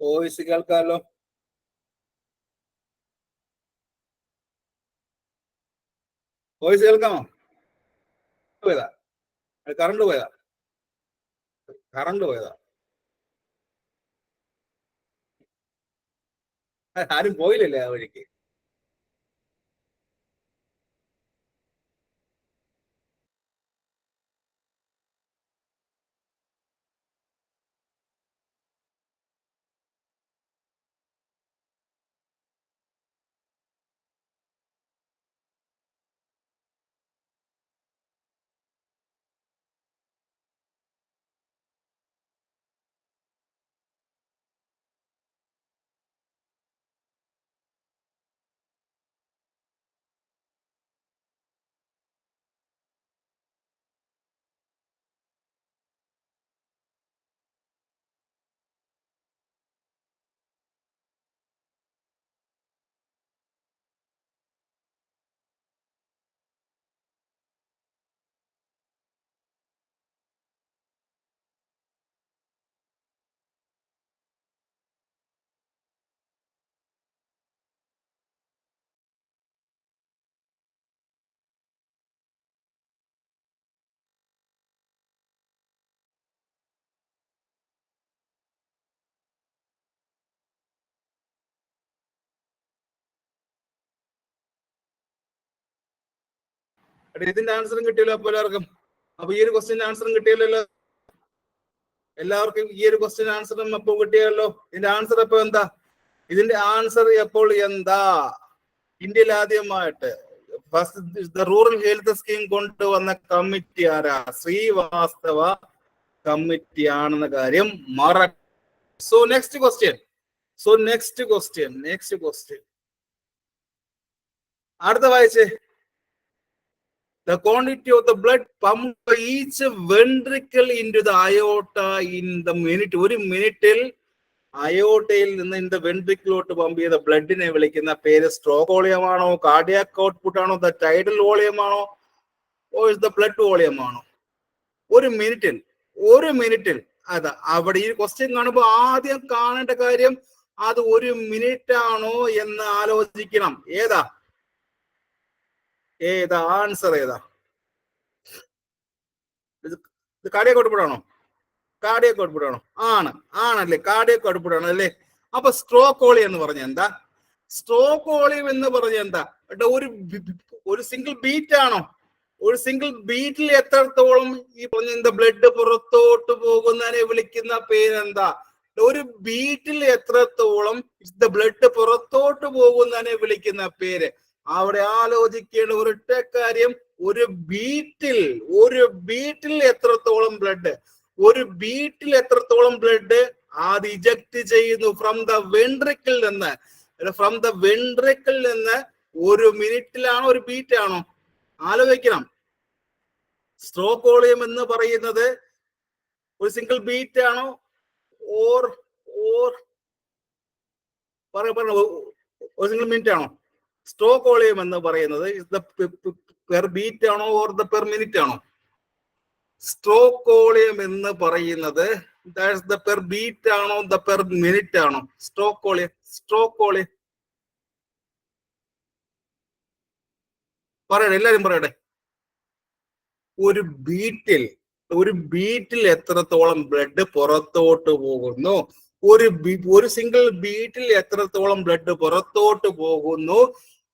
S1: വോയിസ് കേൾക്കാമല്ലോ. വോയിസ് കേൾക്കാമോ? പോയതാ, കറണ്ട് പോയതാ, കറണ്ട് പോയതാ. ആരും പോയില്ലല്ലേ ആ വഴിക്ക്. ഇതിന്റെ ആൻസറും കിട്ടിയല്ലോ അപ്പൊ എല്ലാവർക്കും. അപ്പൊ ഈ ഒരു ക്വസ്റ്റ്യൻ ആൻസറും കിട്ടിയല്ലോ എല്ലാവർക്കും. ഈ ഒരു ക്വസ്റ്റ്യൻ ആൻസറും അപ്പൊ കിട്ടിയല്ലോ. ഇതിന്റെ ആൻസർ അപ്പൊ എന്താ? ഇതിന്റെ ആൻസർ അപ്പോൾ എന്താ? ഇന്ത്യയിൽ ആദ്യമായിട്ട് ഫസ്റ്റ് റൂറൽ ഹെൽത്ത് സ്കീം കൊണ്ടുവന്ന കമ്മിറ്റി ആരാ? ശ്രീവാസ്തവ കമ്മിറ്റി ആണെന്ന കാര്യം മറ. സോ നെക്സ്റ്റ് ക്വസ്റ്റ്യൻ അടുത്ത വായിച്ചേ. The quantity of the blood pumped by each ventricle into the aorta in the minute. ഒരു മിനിറ്റിൽ അയോട്ടയിൽ നിന്ന് ഇൻ ദ വെൻട്രിക്കിലോട്ട് പമ്പ് ചെയ്ത ബ്ലഡിനെ വിളിക്കുന്ന പേര് സ്ട്രോക്ക് വോളിയം ആണോ, കാർഡിയാക് ഔട്ട്പുട്ട് ആണോ, ദ ടൈഡൽ വോളിയം ആണോ, ഓർ ദ ബ്ലഡ് വോളിയം ആണോ? ഒരു മിനിറ്റിൽ അതാ അവിടെ ഈ ക്വസ്റ്റ്യൻ കാണുമ്പോൾ ആദ്യം കാണേണ്ട കാര്യം അത് ഒരു മിനിറ്റ് ആണോ എന്ന് ആലോചിക്കണം. ഏതാ ആൻസർ ഏതാ? ഇത് കാർഡിയാക് ഔട്ട്പുട്ട് ആണോ? കാർഡിയാക് ഔട്ട്പുട്ട് ആണോ? ആണല്ലേ, കാർഡിയാക് ഔട്ട്പുട്ട് ആണ് അല്ലേ. അപ്പൊ സ്ട്രോക്ക് വോളിയം എന്ന് പറഞ്ഞ എന്താ? സ്ട്രോക്ക് വോളിയം എന്ന് പറഞ്ഞ എന്താ? ഒരു സിംഗിൾ ബീറ്റ് ആണോ? ഒരു സിംഗിൾ ബീറ്റിൽ എത്രത്തോളം ഈ പറഞ്ഞ ബ്ലഡ് പുറത്തോട്ട് പോകുന്നതിനെ വിളിക്കുന്ന പേരെന്താ? ഒരു ബീറ്റിൽ എത്രത്തോളം ബ്ലഡ് പുറത്തോട്ട് പോകുന്നതിനെ വിളിക്കുന്ന പേര്. അവിടെ ആലോചിക്കേണ്ട ഒരൊറ്റ കാര്യം, ഒരു ബീറ്റിൽ എത്രത്തോളം ബ്ലഡ്, അത് ഇജക്ട് ചെയ്യുന്നു ഫ്രം ദ വെൻട്രിക്കിൾ നിന്ന്. ഒരു മിനിറ്റിലാണോ ഒരു ബീറ്റ് ആണോ? ആലോചിക്കണം. സ്ട്രോക്ക് വോളിയം എന്ന് പറയുന്നത് ഒരു സിംഗിൾ ബീറ്റ് ആണോ ഓർ ഒരു സിംഗിൾ മിനിറ്റ് ആണോ? സ്ട്രോക്ക് വോളിയം എന്ന് പറയുന്നത് പെർ ബീറ്റ് ആണോ ഓർ ദ പെർ മിനിറ്റ് ആണോ? സ്ട്രോക്ക് വോളിയം എന്ന് പറയുന്നത് പെർ ബീറ്റ് ആണോ ദ പെർ മിനിറ്റ് ആണോ? സ്ട്രോക്ക് വോളിയം പറയട്ടെ, എല്ലാരും പറയട്ടെ. ഒരു ബീറ്റിൽ എത്രത്തോളം ബ്ലഡ് പുറത്തോട്ട് പോകുന്നു, ഒരു സിംഗിൾ ബീറ്റിൽ എത്രത്തോളം ബ്ലഡ് പുറത്തോട്ട് പോകുന്നു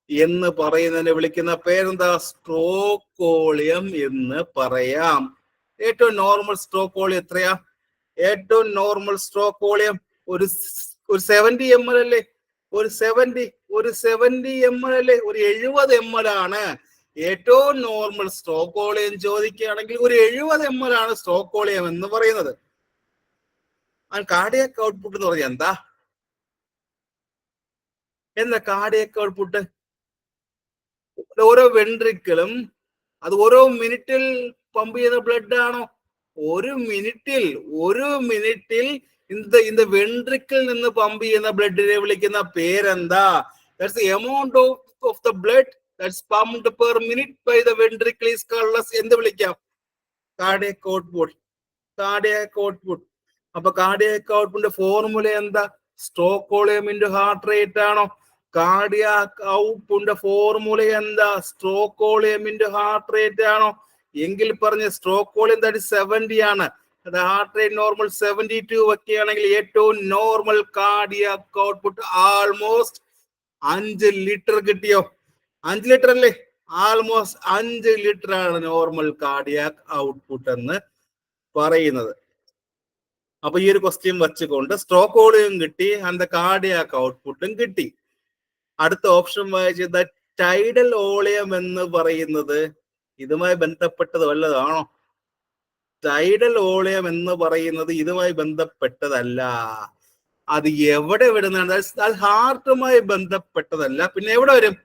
S1: എന്ന് പറയുന്നതിനെ വിളിക്കുന്ന പേരെന്താ? സ്ട്രോക്ക് വോളിയം എന്ന് പറയാം. ഏറ്റവും നോർമൽ സ്ട്രോക്ക് വോളിയം എത്രയാ? ഏറ്റവും നോർമൽ സ്ട്രോക്ക് വോളിയം ഒരു 70 ml അല്ലേ? ഒരു 70 ml അല്ലേ? ഒരു 70 ml ആണ് ഏറ്റവും നോർമൽ സ്ട്രോക്ക് വോളിയം. ചോദിക്കുകയാണെങ്കിൽ ഒരു 70 ml ആണ് സ്ട്രോക്ക് വോളിയം എന്ന് പറയുന്നത്. കാർഡിയാക് ഔട്ട്പുട്ട് എന്ന് പറഞ്ഞാൽ എന്താ കാർഡിയാക് ഔട്ട്പുട്ട്? ഓരോ വെൻട്രിക്കിളും അത് ഓരോ മിനിറ്റിൽ പമ്പ് ചെയ്യുന്ന ബ്ലഡ് ആണോ? ഒരു മിനിറ്റിൽ இந்த വെൻട്രിക്കിൾ നിന്ന് പമ്പ് ചെയ്യുന്ന ബ്ലഡിനെ വിളിക്കുന്ന പേരെന്താ? That's the amount of the blood that's pumped per minute by the ventricle is called as എന്ത് വിളിക്കാം? Cardiac output. അപ്പൊ കാർഡിയാക് ഔട്ട്പുട്ടിന്റെ ഫോർമുല എന്താ? Stroke volume into heart rate ആണോ? കാർഡിയാക് ഔട്ട്പുട്ടിന്റെ ഫോർമുല എന്താ? Stroke volume into heart rate ആണോ? എങ്കിൽ പറഞ്ഞ് സ്ട്രോക്ക് വോളിയം ദാറ്റ് 70 ആണ്, ഹാർട്ട് റേറ്റ് നോർമൽ 72 വെക്കുകയാണെങ്കിൽ ഏറ്റവും normal cardiac output almost 5 litre കിട്ടിയോ? 5 ലിറ്റർ അല്ലേ? ആൾമോസ്റ്റ് 5 ലിറ്റർ ആണ് നോർമൽ കാർഡിയാക് ഔട്ട്പുട്ട് എന്ന് പറയുന്നത്. അപ്പൊ ഈ ഒരു ക്വസ്റ്റ്യൻ വെച്ചുകൊണ്ട് സ്ട്രോക്ക് വോളിയം കിട്ടി, ആൻഡ് കാർഡിയാക് ഔട്ട്പുട്ടും കിട്ടി. അടുത്ത ഓപ്ഷൻ വായിച്ചത് ടൈഡൽ വോളിയം എന്ന് പറയുന്നത് ഇതുമായി ബന്ധപ്പെട്ടത് വല്ലതാണോ? ടൈഡൽ വോളിയം എന്ന് പറയുന്നത് ഇതുമായി ബന്ധപ്പെട്ടതല്ല. അത് എവിടെ വരുന്നതാണ്? അത് ഹാർട്ടുമായി ബന്ധപ്പെട്ടതല്ല. പിന്നെ എവിടെ വരും?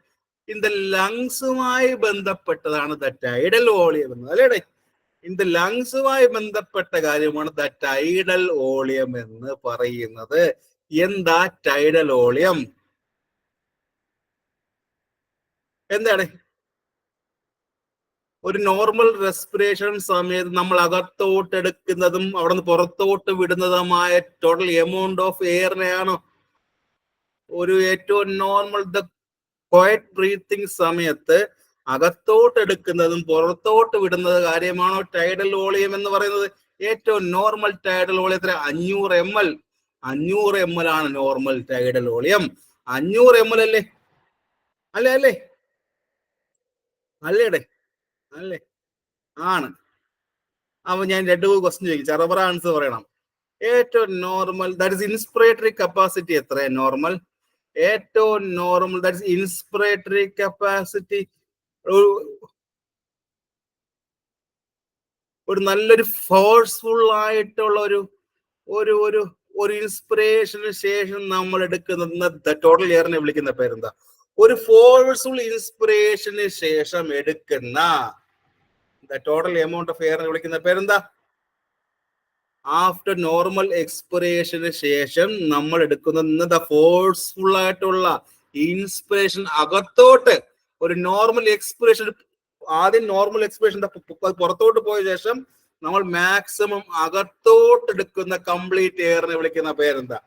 S1: ഇൻ ദ ലങ്സുമായി ബന്ധപ്പെട്ടതാണ് ദ ടൈഡൽ വോളിയം എന്ന്, അല്ലേടെ? ഇൻ ദ ലങ്സുമായി ബന്ധപ്പെട്ട കാര്യമാണ് ദ ടൈഡൽ വോളിയം എന്ന് പറയുന്നത്. എന്താ ടൈഡൽ വോളിയം? എന്താണ്? ഒരു നോർമൽ റെസ്പിറേഷൻ സമയത്ത് നമ്മൾ അകത്തോട്ട് എടുക്കുന്നതും അവിടെ നിന്ന് പുറത്തോട്ട് വിടുന്നതുമായ ടോട്ടൽ എമൗണ്ട് ഓഫ് എയറിനെയാണോ ഒരു ഏറ്റവും നോർമൽ ദ ക്വയറ്റ് ബ്രീത്തിങ് സമയത്ത് അകത്തോട്ട് എടുക്കുന്നതും പുറത്തോട്ട് വിടുന്നത് കാര്യമാണോ ടൈഡൽ വോളിയം എന്ന് പറയുന്നത്? ഏറ്റവും നോർമൽ ടൈഡൽ വോളിയം എത്ര? 500 ml. 500 ml ആണ് നോർമൽ ടൈഡൽ വോളിയം. 500 ml അല്ലേ? അല്ലേ അല്ലേ അല്ലേടെ അല്ലേ? ആണ്. അപ്പൊ ഞാൻ 2 ക്വസ്റ്റ്യൻ ചോദിക്കും, ചറബറ ആൻസർ പറയണം. ഏറ്റവും normal that is inspiratory capacity എത്ര നോർമൽ? ഏറ്റവും normal that is inspiratory capacity ഒരു നല്ലൊരു ഫോഴ്സ്ഫുൾ ആയിട്ടുള്ള ഒരു ഒരു ഒരു ഒരു ഇൻസ്പിറേഷന് ശേഷം നമ്മൾ എടുക്കുന്ന ടോട്ടൽ എയറിനെ വിളിക്കുന്ന പേരെന്താ? ഒരു ഫോഴ്സ്ഫുൾ ഇൻസ്പിറേഷന് ശേഷം എടുക്കുന്ന ടോട്ടൽ എമൗണ്ട് ഓഫ് എയറിനെ വിളിക്കുന്ന പേരെന്താ? ആഫ്റ്റർ നോർമൽ എക്സ്പിറേഷന് ശേഷം നമ്മൾ എടുക്കുന്ന ഫോഴ്സ്ഫുൾ ആയിട്ടുള്ള ഇൻസ്പിറേഷൻ അകത്തോട്ട് ഒരു നോർമൽ എക്സ്പിറേഷൻ, ആദ്യം നോർമൽ എക്സ്പിറേഷൻ പുറത്തോട്ട് പോയ ശേഷം നമ്മൾ മാക്സിമം അകത്തോട്ട് എടുക്കുന്ന കംപ്ലീറ്റ് എയറിനെ വിളിക്കുന്ന പേരെന്താ?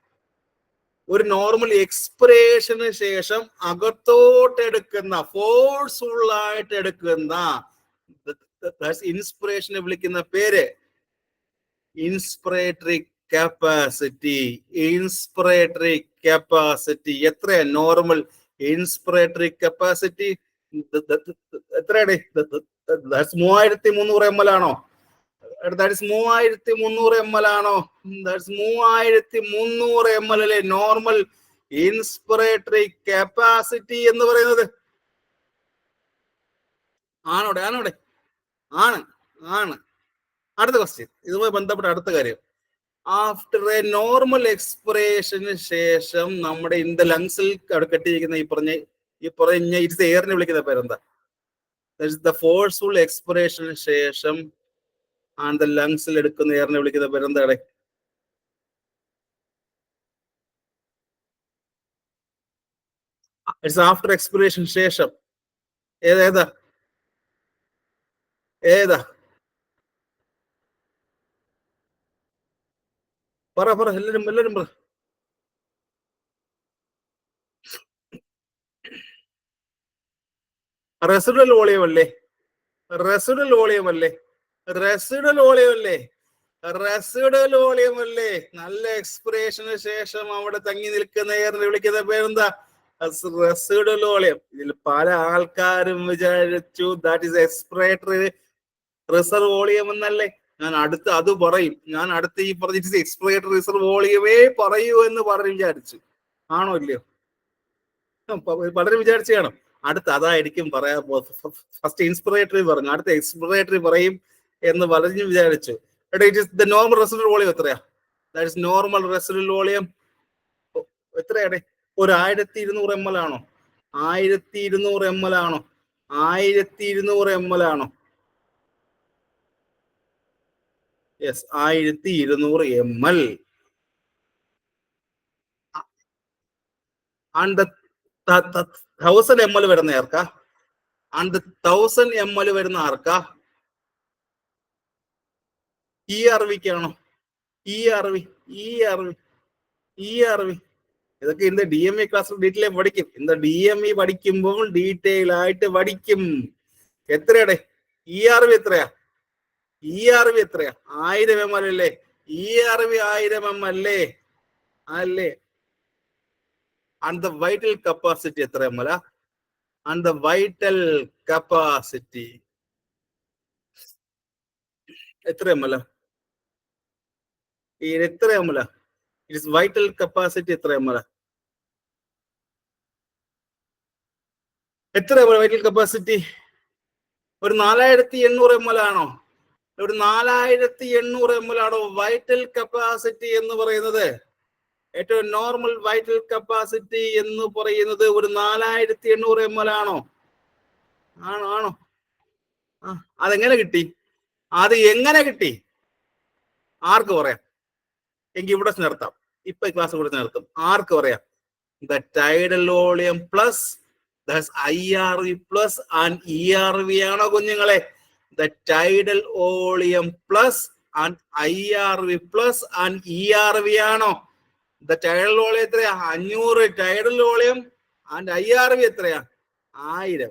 S1: ഒരു നോർമൽ എക്സ്പിറേഷന് ശേഷം അകത്തോട്ട് എടുക്കുന്ന ഫോഴ്സ്ഫുൾ ആയിട്ട് എടുക്കുന്ന ഇൻസ്പിറേഷനെ വിളിക്കുന്ന പേര് ഇൻസ്പിറേറ്ററി കപ്പാസിറ്റി. ഇൻസ്പിറേറ്ററി കപ്പാസിറ്റി എത്ര നോർമൽ ഇൻസ്പിറേറ്ററി കപ്പാസിറ്റി? എത്രയാണ്? 3300 ml ആണോ? 3300 ml ആണോ? 3300 ml അല്ലേ നോർമൽ ഇൻസ്പിറേറ്ററി കപ്പാസിറ്റി എന്ന് പറയുന്നത്? ആണോടെ ആണോടെ ആണ് ആണ്. അടുത്ത ക്വസ്റ്റ്യൻ ഇതുമായി ബന്ധപ്പെട്ട അടുത്ത കാര്യം, ആഫ്റ്റർ എ നോർമൽ എക്സ്പിറേഷന് ശേഷം നമ്മുടെ ഇൻ ദ ലങ്സിൽ കെട്ടിയിരിക്കുന്ന ഈ പറഞ്ഞ ഇറ്റ്സ് എയറിനെ വിളിക്കുന്ന പേരെന്താ? ദ ഫോഴ്സ്ഫുൾ എക്സ്പിറേഷന് ശേഷം ആൻഡ് ദ ലങ്സിൽ എടുക്കുന്ന എയറിനെ വിളിക്കുന്ന പേരെന്താണ്? ഇറ്റ്സ് ആഫ്റ്റർ എക്സ്പിറേഷൻ ശേഷം. ഏതാ ഏതാ? പറ എല്ലാരും എല്ലാരും പറ. റെസിഡൽ വോളിയം അല്ലേ? റെസിഡൽ വോളിയം അല്ലേ? റെസിഡൽ വോളിയം അല്ലേ? റെസിഡൽ വോളിയം അല്ലേ? നല്ല എക്സ്പിറേഷന് ശേഷം അവിടെ തങ്ങി നിൽക്കുന്ന എയറിനെ വിളിക്കുന്ന പേരെന്താ? Residual volume. ഇതിൽ പല ആൾക്കാരും വിചാരിച്ചു that is expiratory reserve volume എന്നല്ലേ. ഞാൻ അടുത്ത് അത് പറയും. ഞാൻ അടുത്ത് ഈ പറഞ്ഞിട്ട് എക്സ്പിറേറ്ററി റിസർവ് വോളിയമേ പറയൂ എന്ന് പറഞ്ഞു വിചാരിച്ചു. ആണോ ഇല്ലയോ? പലരും വിചാരിച്ചു കാണും അടുത്ത് അതായിരിക്കും പറയാൻ പോകുന്നത്. ഫസ്റ്റ് ഇൻസ്പിറേറ്ററി പറഞ്ഞു, അടുത്ത എക്സ്പിറേറ്ററി പറയും എന്ന് പറഞ്ഞു വിചാരിച്ചു. It is the normal residual volume എത്രയാ? That is normal residual volume എത്രയാണ്? ഒരു 1200 ml ആണോ? 1200 ml ആണോ? 1200 ml ആണോ? Yes, 1200 ml. ആൻഡ് 1000 ml വരുന്ന ആർക്കാ? ആൻഡ് 1000 ml വരുന്ന ആർക്കാ? ERVക്കാണോ? ERV ഇതൊക്കെ ഇന്ന് DME ക്ലാസ്സിൽ ഡീറ്റെയിൽ പഠിക്കും. ഇന്ന് DME പഠിക്കുമ്പോൾ ഡീറ്റെയിൽ ആയിട്ട് പഠിക്കും. എത്രയുടെ ERV എത്രയാ? ERV എത്രയാ? 1000 ml അല്ലേ? ERV 1000 ml അല്ലേ? And the vital capacity എത്ര ml? And the vital capacity എത്ര ml? എത്ര ml? Its vital capacity എത്ര ml? എത്ര vital capacity? ഒരു 4800 ml ആണോ? ഒരു 4800 ml ആണോ വൈറ്റൽ കപ്പാസിറ്റി എന്ന് പറയുന്നത്? ഏറ്റവും നോർമൽ വൈറ്റൽ കപ്പാസിറ്റി എന്ന് പറയുന്നത് ഒരു 4800 ml ആണോ? ആണോ? അതെങ്ങനെ കിട്ടി? അത് എങ്ങനെ കിട്ടി? ആർക്ക് പറയാം? എങ്കിൽ ഇവിടെ നിർത്താം. ഇപ്പൊ ക്ലാസ് ഇവിടെ നിർത്തും. ആർക്ക് പറയാം? The tidal volume plus that's IRV plus and ERV ആണോ കുഞ്ഞുങ്ങളെ? The tidal volume plus and IRV plus and ERV ആണോ? The tidal volume എത്രയാ? 500 tidal volume and IRV എത്രയാ? 1000.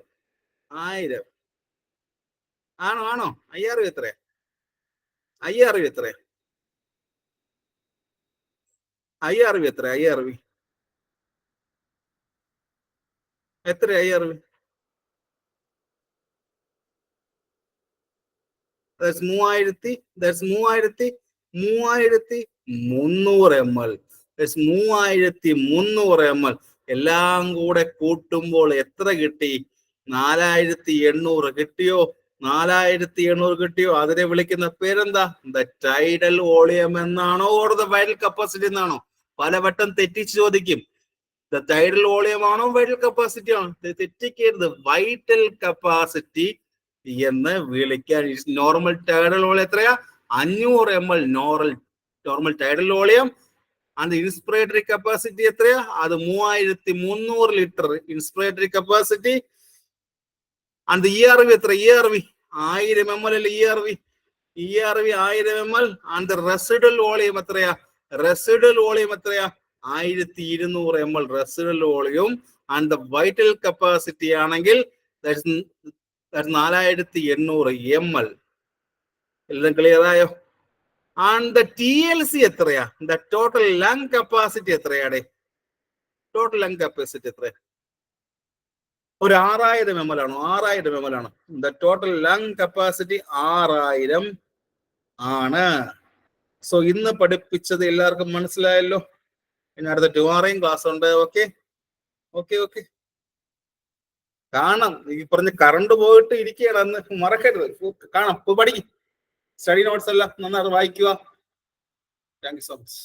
S1: ആണോ? IRV എത്രയാ? IRV എത്രയാ? IRV എത്രയാ? IRV എത്ര? IRV that's 3300 ml. That's 3300 ml. എല്ലാം കൂടെ കൂട്ടുമ്പോൾ എത്ര കിട്ടി? 4800 കിട്ടിയോ? 4800 കിട്ടിയോ? അതിനെ വിളിക്കുന്ന പേരെന്താ? The tidal volume എന്നാണോ or the vital capacity എന്നാണോ? പലവട്ടം തെറ്റിച്ച് ചോദിക്കും. The tidal volume ആണോ vital capacity ആണോ? തെറ്റിക്കരുത്. vital capacity എന്ന് വിളിക്കാൻ. നോർമൽ ടൈഡൽ വോളിയം എത്രയാ? 500 ml normal tidal volume. And inspiratory capacity എത്രയാ? അത് 3300 litre inspiratory capacity. And ERV എത്ര? ERV 1000 ml അല്ലേ? ERV 1000 ml. And residual volume എത്രയാ? റെസിഡൽ വോളിയം എത്രയാ? 1200 ml residual volume. And vital capacity ആണെങ്കിൽ 4800 ml. എല്ലാം clear ആയോ? ആൻഡ് ദ TLC എത്രയാ? ദ ടോട്ടൽ ലങ് കപ്പാസിറ്റി എത്രയാടെ? ടോട്ടൽ ലങ് കപ്പാസിറ്റി എത്രയാ? ഒരു 6000 ml ആണോ? 6000 ml ആണ്. ദ ടോട്ടൽ ലങ് കപ്പാസിറ്റി 6000 ആണ്. സോ ഇന്ന് പഠിപ്പിച്ചത് എല്ലാവർക്കും മനസ്സിലായല്ലോ. ഇനി അടുത്ത ടുമാറോയും ക്ലാസ് ഉണ്ട്. ഓക്കെ കാണാം. ഈ പറഞ്ഞ കറണ്ട് പോയിട്ട് ഇരിക്കുകയാണ്, അന്ന് മറക്കരുത്. കാണാം. പഠിക്കും. സ്റ്റഡി നോട്ട്സ് എല്ലാം നന്നായിട്ട് വായിക്കുക. Thank you so much.